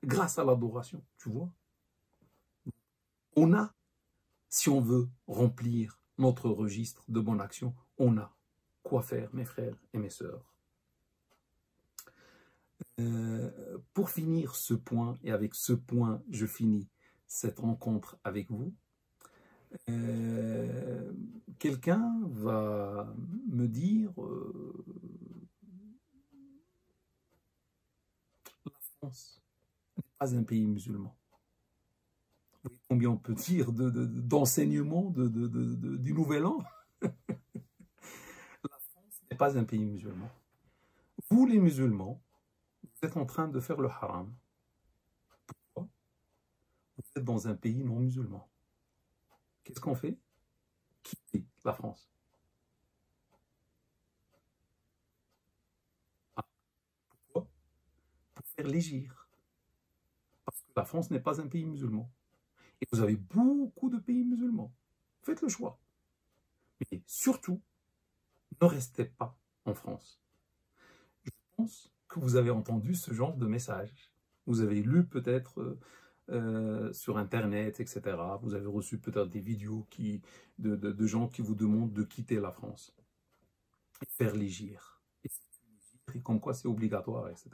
grâce à l'adoration, tu vois. On a, si on veut remplir notre registre de bonne action, on a quoi faire, mes frères et mes sœurs. Pour finir ce point, et avec ce point, je finis cette rencontre avec vous, quelqu'un va me dire la France n'est pas un pays musulman. Vous voyez combien on peut dire d'enseignement du Nouvel An? La France n'est pas un pays musulman. Vous, les musulmans, vous êtes en train de faire le haram. Pourquoi? Vous êtes dans un pays non musulman. Qu'est-ce qu'on fait? Quitter la France. Ah, pourquoi? Pour faire l'hégire. Parce que la France n'est pas un pays musulman. Et vous avez beaucoup de pays musulmans. Faites le choix. Mais surtout, ne restez pas en France. Je pense que vous avez entendu ce genre de message. Vous avez lu peut-être sur Internet, etc. Vous avez reçu peut-être des vidéos de gens qui vous demandent de quitter la France. Et faire l'hégire. Et comme quoi c'est obligatoire, etc.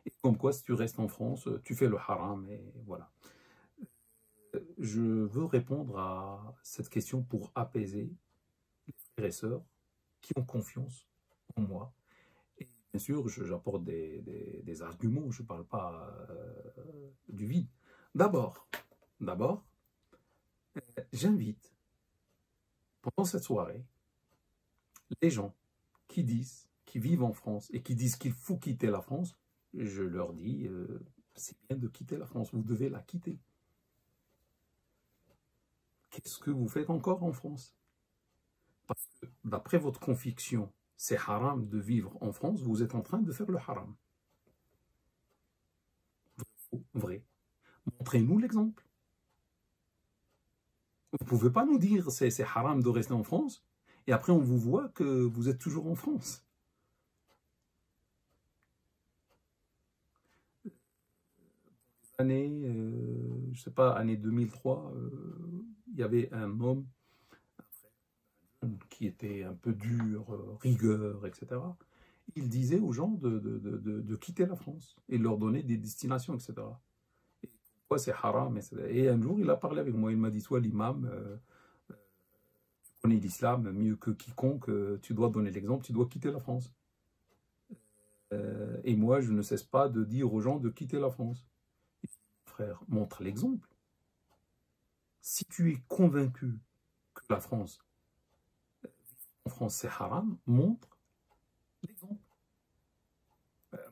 Et comme quoi si tu restes en France, tu fais le haram, et voilà. Je veux répondre à cette question pour apaiser les frères et sœurs qui ont confiance en moi. Et bien sûr, j'apporte des arguments, je ne parle pas du vide. D'abord, j'invite, pendant cette soirée, les gens qui vivent en France et qui disent qu'il faut quitter la France, je leur dis, c'est bien de quitter la France, vous devez la quitter. Qu'est-ce que vous faites encore en France? Parce que d'après votre conviction, c'est haram de vivre en France, vous êtes en train de faire le haram. Vrai. Montrez-nous l'exemple. Vous ne pouvez pas nous dire c'est haram de rester en France et après on vous voit que vous êtes toujours en France. Année, je sais pas, année 2003, il y avait un homme qui était un peu dur, rigueur, etc. Il disait aux gens de quitter la France et leur donner des destinations, etc. Et pourquoi c'est haram, etc. Et un jour, il a parlé avec moi, il m'a dit, toi l'imam, tu connais l'islam mieux que quiconque, tu dois donner l'exemple, tu dois quitter la France. Et moi, je ne cesse pas de dire aux gens de quitter la France. Et, frère, montre l'exemple. Si tu es convaincu que la France, en France, c'est haram, montre l'exemple.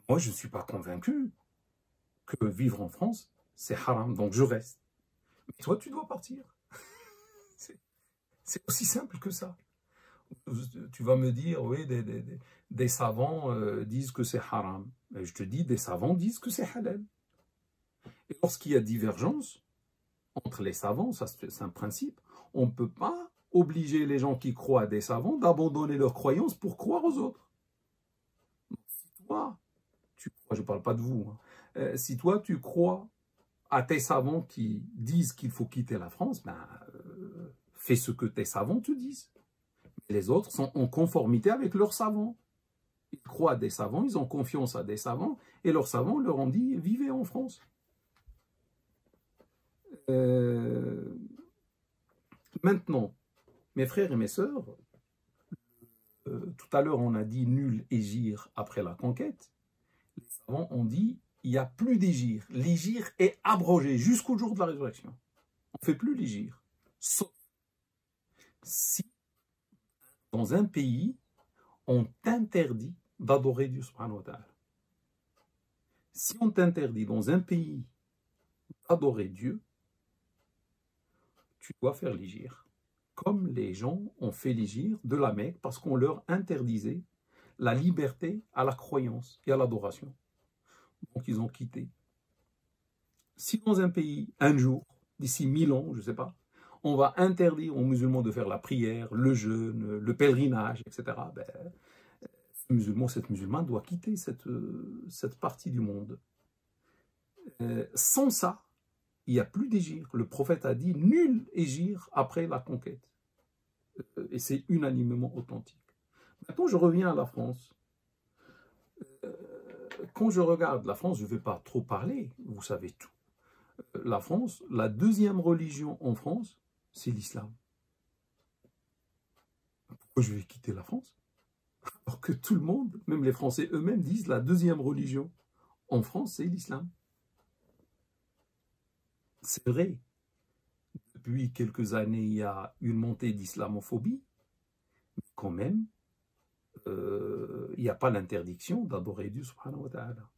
Moi, je ne suis pas convaincu que vivre en France, c'est haram, donc je reste. Mais toi, tu dois partir. C'est aussi simple que ça. Tu vas me dire, oui, des savants disent que c'est haram. Et je te dis, des savants disent que c'est halal. Et lorsqu'il y a divergence entre les savants, ça c'est un principe, on ne peut pas obliger les gens qui croient à des savants d'abandonner leurs croyances pour croire aux autres. Donc, si toi, tu crois, je ne parle pas de vous, hein, si toi tu crois à tes savants qui disent qu'il faut quitter la France, ben, fais ce que tes savants te disent. Les autres sont en conformité avec leurs savants. Ils croient à des savants, ils ont confiance à des savants, et leurs savants leur ont dit « vivez en France ». Maintenant, mes frères et mes sœurs, tout à l'heure on a dit nul hégire après la conquête. Les savants ont dit il n'y a plus d'hégire. L'hégire est abrogé jusqu'au jour de la résurrection. On ne fait plus l'hégire. Sauf si dans un pays on t'interdit d'adorer Dieu subhanahu wa ta'ala. Si on t'interdit dans un pays d'adorer Dieu, tu dois faire l'hégire. Comme les gens ont fait l'hégire de la Mecque parce qu'on leur interdisait la liberté à la croyance et à l'adoration. Donc ils ont quitté. Si dans un pays, un jour, d'ici 1000 ans, je ne sais pas, on va interdire aux musulmans de faire la prière, le jeûne, le pèlerinage, etc., ben, ce musulman, cette musulmane doit quitter cette partie du monde. Sans ça, il n'y a plus d'hégire. Le prophète a dit nul hégire après la conquête. Et c'est unanimement authentique. Maintenant, je reviens à la France. Quand je regarde la France, je ne vais pas trop parler, vous savez tout. La France, la deuxième religion en France, c'est l'islam. Pourquoi je vais quitter la France? Alors que tout le monde, même les Français eux-mêmes, disent la deuxième religion en France, c'est l'islam. C'est vrai, depuis quelques années, il y a une montée d'islamophobie, mais quand même, il n'y a pas l'interdiction d'adorer Dieu subhanahu wa ta'ala.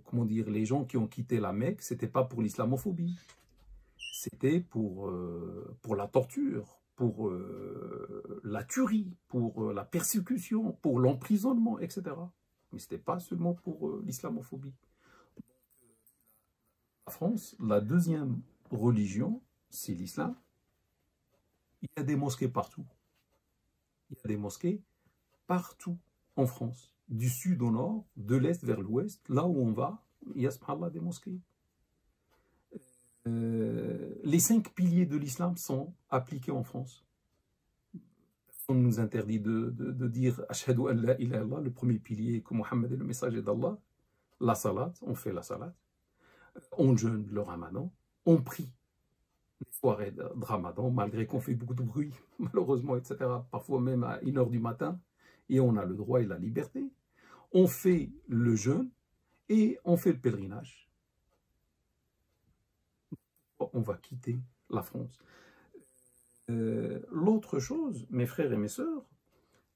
Comment dire, les gens qui ont quitté la Mecque, ce n'était pas pour l'islamophobie, c'était pour la torture, pour la tuerie, pour la persécution, pour l'emprisonnement, etc. Mais ce n'était pas seulement pour l'islamophobie. En France, la deuxième religion, c'est l'islam. Il y a des mosquées partout. Il y a des mosquées partout en France, du sud au nord, de l'est vers l'ouest, là où on va, il y a subhanallah des mosquées. Les 5 piliers de l'islam sont appliqués en France. On nous interdit de dire Ashhadu an la ilaha illallah, le premier pilier, que Mohammed est le messager d'Allah. La salat, on fait la salat. On jeûne le ramadan. On prie les soirées de ramadan, malgré qu'on fait beaucoup de bruit, malheureusement, etc. Parfois même à 1h du matin. Et on a le droit et la liberté. On fait le jeûne et on fait le pèlerinage. On va quitter la France. L'autre chose, mes frères et mes sœurs,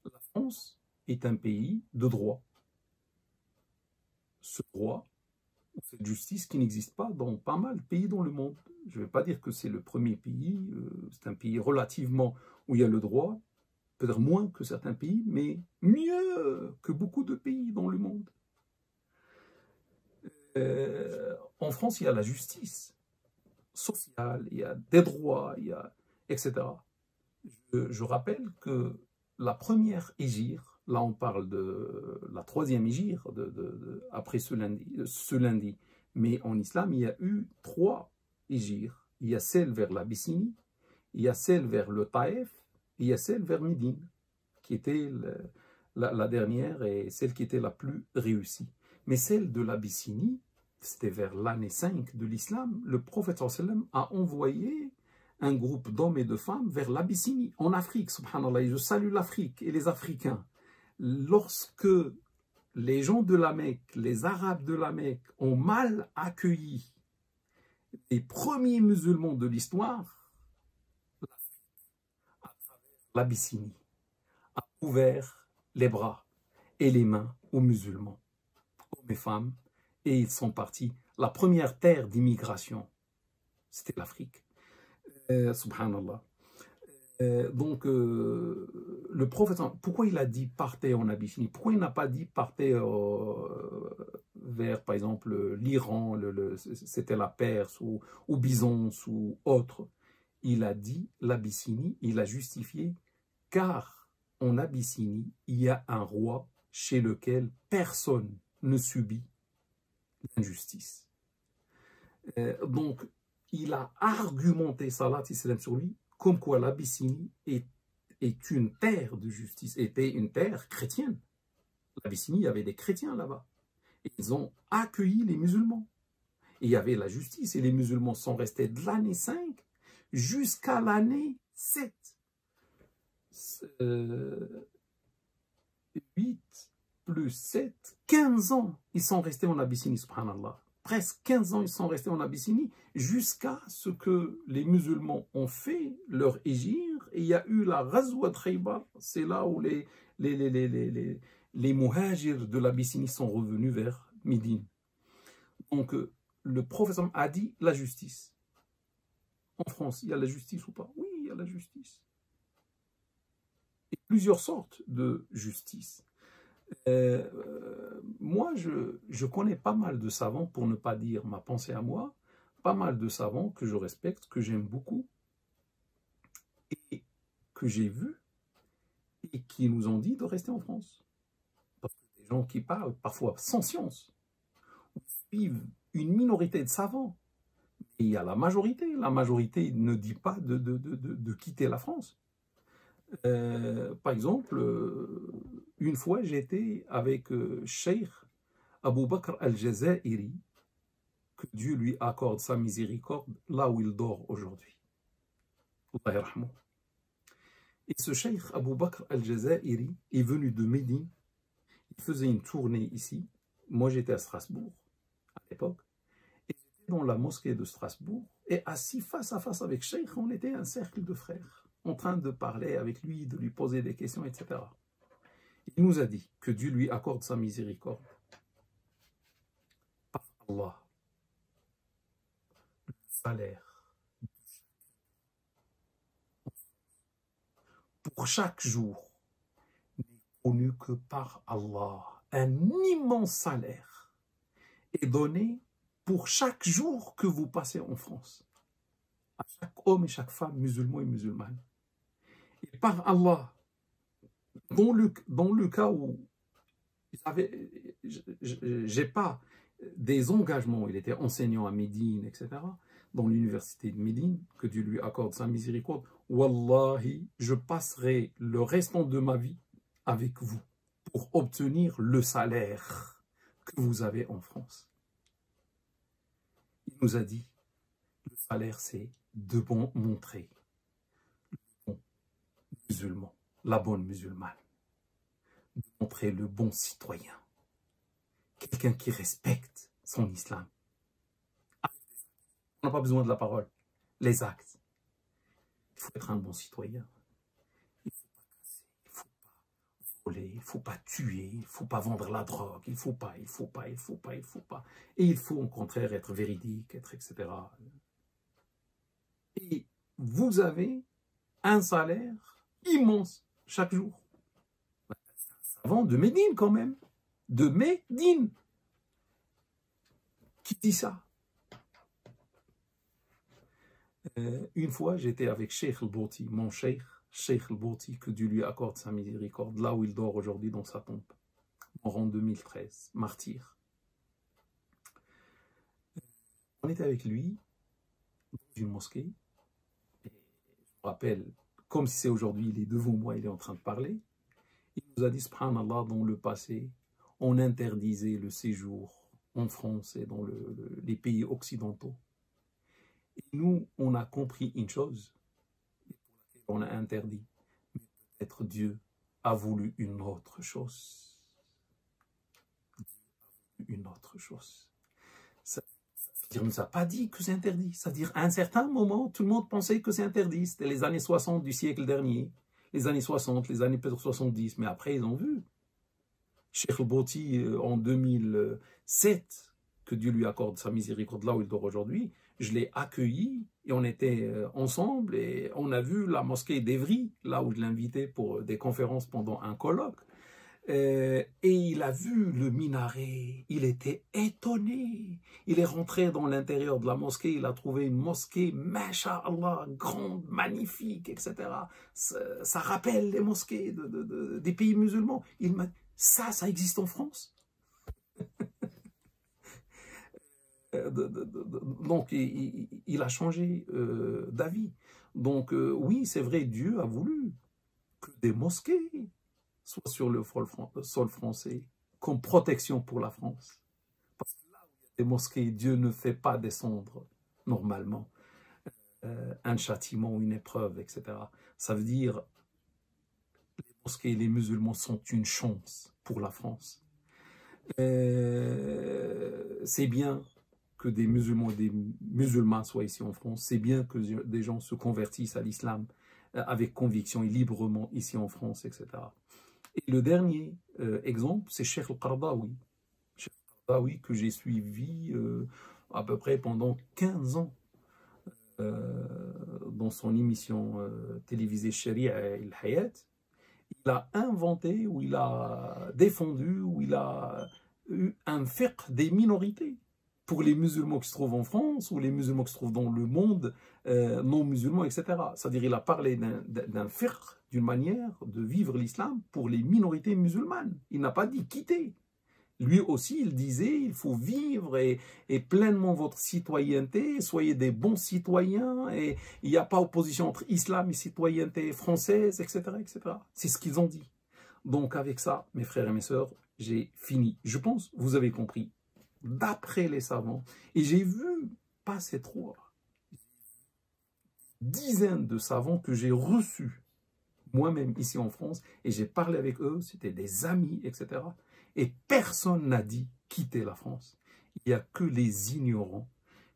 la France est un pays de droit. Ce droit, cette justice qui n'existe pas dans pas mal de pays dans le monde. Je ne vais pas dire que c'est le premier pays, c'est un pays relativement où il y a le droit, peut-être moins que certains pays, mais mieux que beaucoup de pays dans le monde. En France, il y a la justice sociale, il y a des droits, il y a, etc. Je rappelle que la première hégire, là on parle de la troisième hégire, après ce lundi, mais en islam, il y a eu 3 hégires. Il y a celle vers l'Abyssinie, il y a celle vers le Taïf, et il y a celle vers Médine, qui était la dernière et celle qui était la plus réussie. Mais celle de l'Abyssinie, c'était vers l'année 5 de l'islam, le prophète sallam a envoyé un groupe d'hommes et de femmes vers l'Abyssinie, en Afrique, subhanallah, et je salue l'Afrique et les Africains. Lorsque les gens de la Mecque, les Arabes de la Mecque, ont mal accueilli les premiers musulmans de l'histoire, l'Abyssinie a ouvert les bras et les mains aux musulmans, hommes et femmes, et ils sont partis. La première terre d'immigration, c'était l'Afrique. Subhanallah. Donc, le prophète, pourquoi il a dit partez en Abyssinie? Pourquoi il n'a pas dit partez vers, par exemple, l'Iran, c'était la Perse, ou Byzance, ou autre? Il a dit l'Abyssinie, il a justifié, car en Abyssinie, il y a un roi chez lequel personne ne subit l'injustice. Donc, il a argumenté salat islam sur lui, comme quoi l'Abyssinie est une terre de justice, était une terre chrétienne. L'Abyssinie, il y avait des chrétiens là-bas. Ils ont accueilli les musulmans. Et il y avait la justice, et les musulmans sont restés de l'année 5 jusqu'à l'année 7. 8 plus 7, 15 ans, ils sont restés en Abyssinie, subhanallah. Presque 15 ans, ils sont restés en Abyssinie jusqu'à ce que les musulmans ont fait leur hégire. Et il y a eu la Ghazwa de Khaybar. C'est là où les muhajirs de l'Abyssinie sont revenus vers Médine. Donc, le prophète a dit la justice. En France, il y a la justice ou pas? Oui, il y a la justice. Et plusieurs sortes de justice. Moi, je connais pas mal de savants, pour ne pas dire ma pensée à moi, pas mal de savants que je respecte, que j'aime beaucoup, et que j'ai vus, et qui nous ont dit de rester en France. Parce que des gens qui parlent parfois sans science, suivent une minorité de savants, Et il y a la majorité. La majorité ne dit pas de quitter la France. Par exemple, une fois, j'étais avec Cheikh Abou Bakr al-Jazairi, que Dieu lui accorde sa miséricorde là où il dort aujourd'hui. Allah yarhamou. Et ce Cheikh Abou Bakr al-Jazairi est venu de Médine. Il faisait une tournée ici. Moi, j'étais à Strasbourg à l'époque. Et j'étais dans la mosquée de Strasbourg. Et assis face à face avec Cheikh, on était un cercle de frères, en train de parler avec lui, de lui poser des questions, etc. Il nous a dit que Dieu lui accorde sa miséricorde. Par Allah, le salaire pour chaque jour n'est connu que par Allah. Un immense salaire est donné pour chaque jour que vous passez en France, à chaque homme et chaque femme, musulman et musulmane. Et par Allah, dans le cas où j'ai pas des engagements, il était enseignant à Médine, etc., dans l'université de Médine, que Dieu lui accorde sa miséricorde, Wallahi, je passerai le restant de ma vie avec vous pour obtenir le salaire que vous avez en France. Il nous a dit, le salaire, c'est de montrer le bon musulman, la bonne musulmane, de montrer le bon citoyen, quelqu'un qui respecte son islam. On n'a pas besoin de la parole, les actes. Il faut être un bon citoyen. Il ne faut pas voler, il ne faut pas tuer, il ne faut pas vendre la drogue, il ne faut pas. Et il faut au contraire être véridique, etc. Et vous avez un salaire immense chaque jour. C'est un savant de Médine quand même, de Médine. Qui dit ça? Une fois, j'étais avec Cheikh al-Bouti, mon Cheikh al-Bouti, que Dieu lui accorde sa miséricorde, là où il dort aujourd'hui dans sa tombe, mort en 2013, martyr. On était avec lui dans une mosquée, et je me rappelle, comme si c'est aujourd'hui, il est devant moi, il est en train de parler. Il nous a dit, subhanallah, dans le passé, on interdisait le séjour en France et dans les pays occidentaux. Et nous, on a compris une chose, on a interdit, mais peut-être Dieu a voulu une autre chose. Une autre chose. Ça ne nous a pas dit que c'est interdit. C'est-à-dire, à un certain moment, tout le monde pensait que c'est interdit. C'était les années 60 du siècle dernier, les années 60, les années peut-être 70, mais après, ils ont vu. Cheikh al-Bouti, en 2007, que Dieu lui accorde sa miséricorde là où il dort aujourd'hui, je l'ai accueilli et on était ensemble et on a vu la mosquée d'Evry, là où je l'invitais pour des conférences pendant un colloque. Et il a vu le minaret, il était étonné. Il est rentré dans l'intérieur de la mosquée, il a trouvé une mosquée, masha'Allah, grande, magnifique, etc. Ça rappelle les mosquées des pays musulmans. Il m'a dit, ça existe en France? Donc, il a changé d'avis. Donc, oui, c'est vrai, Dieu a voulu que des mosquées soient sur le sol français comme protection pour la France. Parce que là où il y a des mosquées, Dieu ne fait pas descendre normalement un châtiment ou une épreuve, etc. Ça veut dire les mosquées et les musulmans sont une chance pour la France. C'est bien que des musulmans et des musulmans soient ici en France. C'est bien que des gens se convertissent à l'islam avec conviction et librement ici en France, etc. Et le dernier exemple, c'est Cheikh al-Qaradawi. Cheikh al-Qaradawi que j'ai suivi à peu près pendant 15 ans dans son émission télévisée Sharia el-Hayat. Il a inventé, ou il a défendu, ou il a eu un fiqh des minorités pour les musulmans qui se trouvent en France ou les musulmans qui se trouvent dans le monde non musulman, etc. C'est-à-dire il a parlé d'un fiqh, d'une manière de vivre l'islam pour les minorités musulmanes. Il n'a pas dit quitter. Lui aussi, il disait, il faut vivre et pleinement votre citoyenneté, soyez des bons citoyens, et il n'y a pas opposition entre islam et citoyenneté française, etc., etc. C'est ce qu'ils ont dit. Donc avec ça, mes frères et mes sœurs, j'ai fini. Je pense, vous avez compris, d'après les savants, et j'ai vu passer dizaines de savants que j'ai reçus moi-même ici en France, et j'ai parlé avec eux, c'était des amis, etc. Et personne n'a dit quitter la France. Il n'y a que les ignorants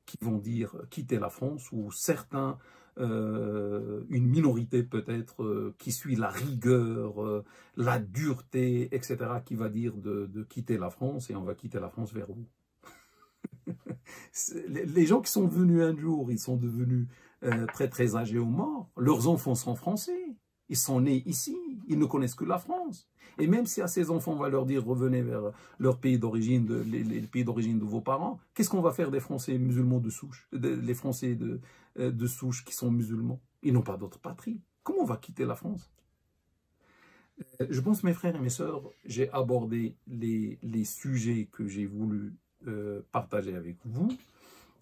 qui vont dire quitter la France, ou certains, une minorité peut-être, qui suit la rigueur, la dureté, etc., qui va dire de quitter la France, et on va quitter la France vers où? Les gens qui sont venus un jour, ils sont devenus très très âgés ou morts, leurs enfants sont français. Ils sont nés ici, ils ne connaissent que la France. Et même si à ces enfants, on va leur dire revenez vers leur pays d'origine, les pays d'origine de vos parents, qu'est-ce qu'on va faire des Français musulmans de souche, les Français de souche qui sont musulmans? Ils n'ont pas d'autre patrie. Comment on va quitter la France? Je pense, mes frères et mes sœurs, j'ai abordé les sujets que j'ai voulu partager avec vous.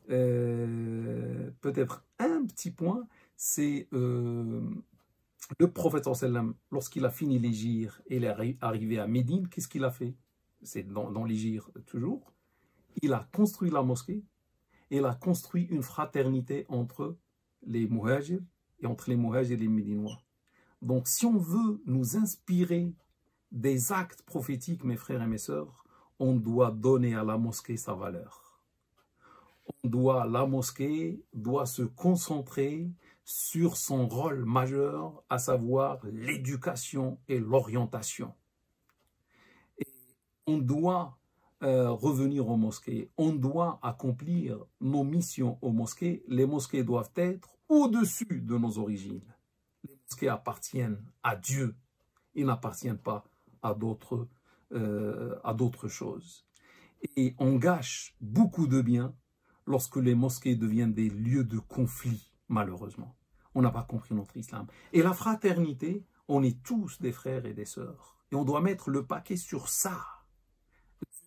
Peut-être un petit point, c'est le prophète sallam, lorsqu'il a fini l'hégire et il est arrivé à Médine, qu'est-ce qu'il a fait? C'est dans l'hégire toujours. Il a construit la mosquée et il a construit une fraternité entre les muhajirs et entre les muhajirs et les médinois. Donc si on veut nous inspirer des actes prophétiques, mes frères et mes sœurs, on doit donner à la mosquée sa valeur. La mosquée doit se concentrer sur son rôle majeur, à savoir l'éducation et l'orientation. On doit revenir aux mosquées, on doit accomplir nos missions aux mosquées. Les mosquées doivent être au-dessus de nos origines. Les mosquées appartiennent à Dieu, ils n'appartiennent pas à d'autres choses. Et on gâche beaucoup de biens lorsque les mosquées deviennent des lieux de conflit, malheureusement. On n'a pas compris notre islam. Et la fraternité, on est tous des frères et des sœurs. Et on doit mettre le paquet sur ça.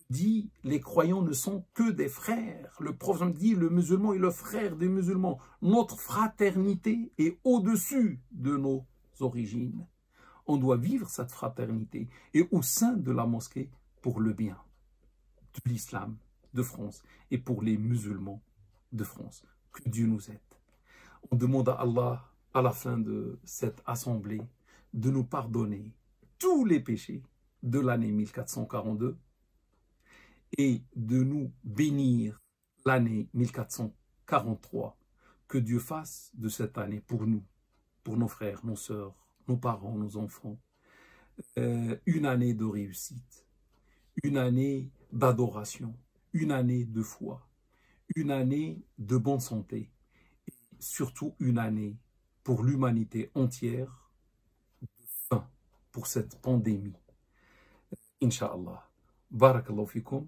Dit, les croyants ne sont que des frères. Le prophète dit, le musulman est le frère des musulmans. Notre fraternité est au-dessus de nos origines. On doit vivre cette fraternité et au sein de la mosquée pour le bien de l'islam de France et pour les musulmans de France. Que Dieu nous aide. On demande à Allah, à la fin de cette assemblée, de nous pardonner tous les péchés de l'année 1442 et de nous bénir l'année 1443. Que Dieu fasse de cette année pour nous, pour nos frères, nos sœurs, nos parents, nos enfants, une année de réussite, une année d'adoration, une année de foi, une année de bonne santé, et surtout une année pour l'humanité entière, pour cette pandémie. Inch'Allah. Barakallahu fikum.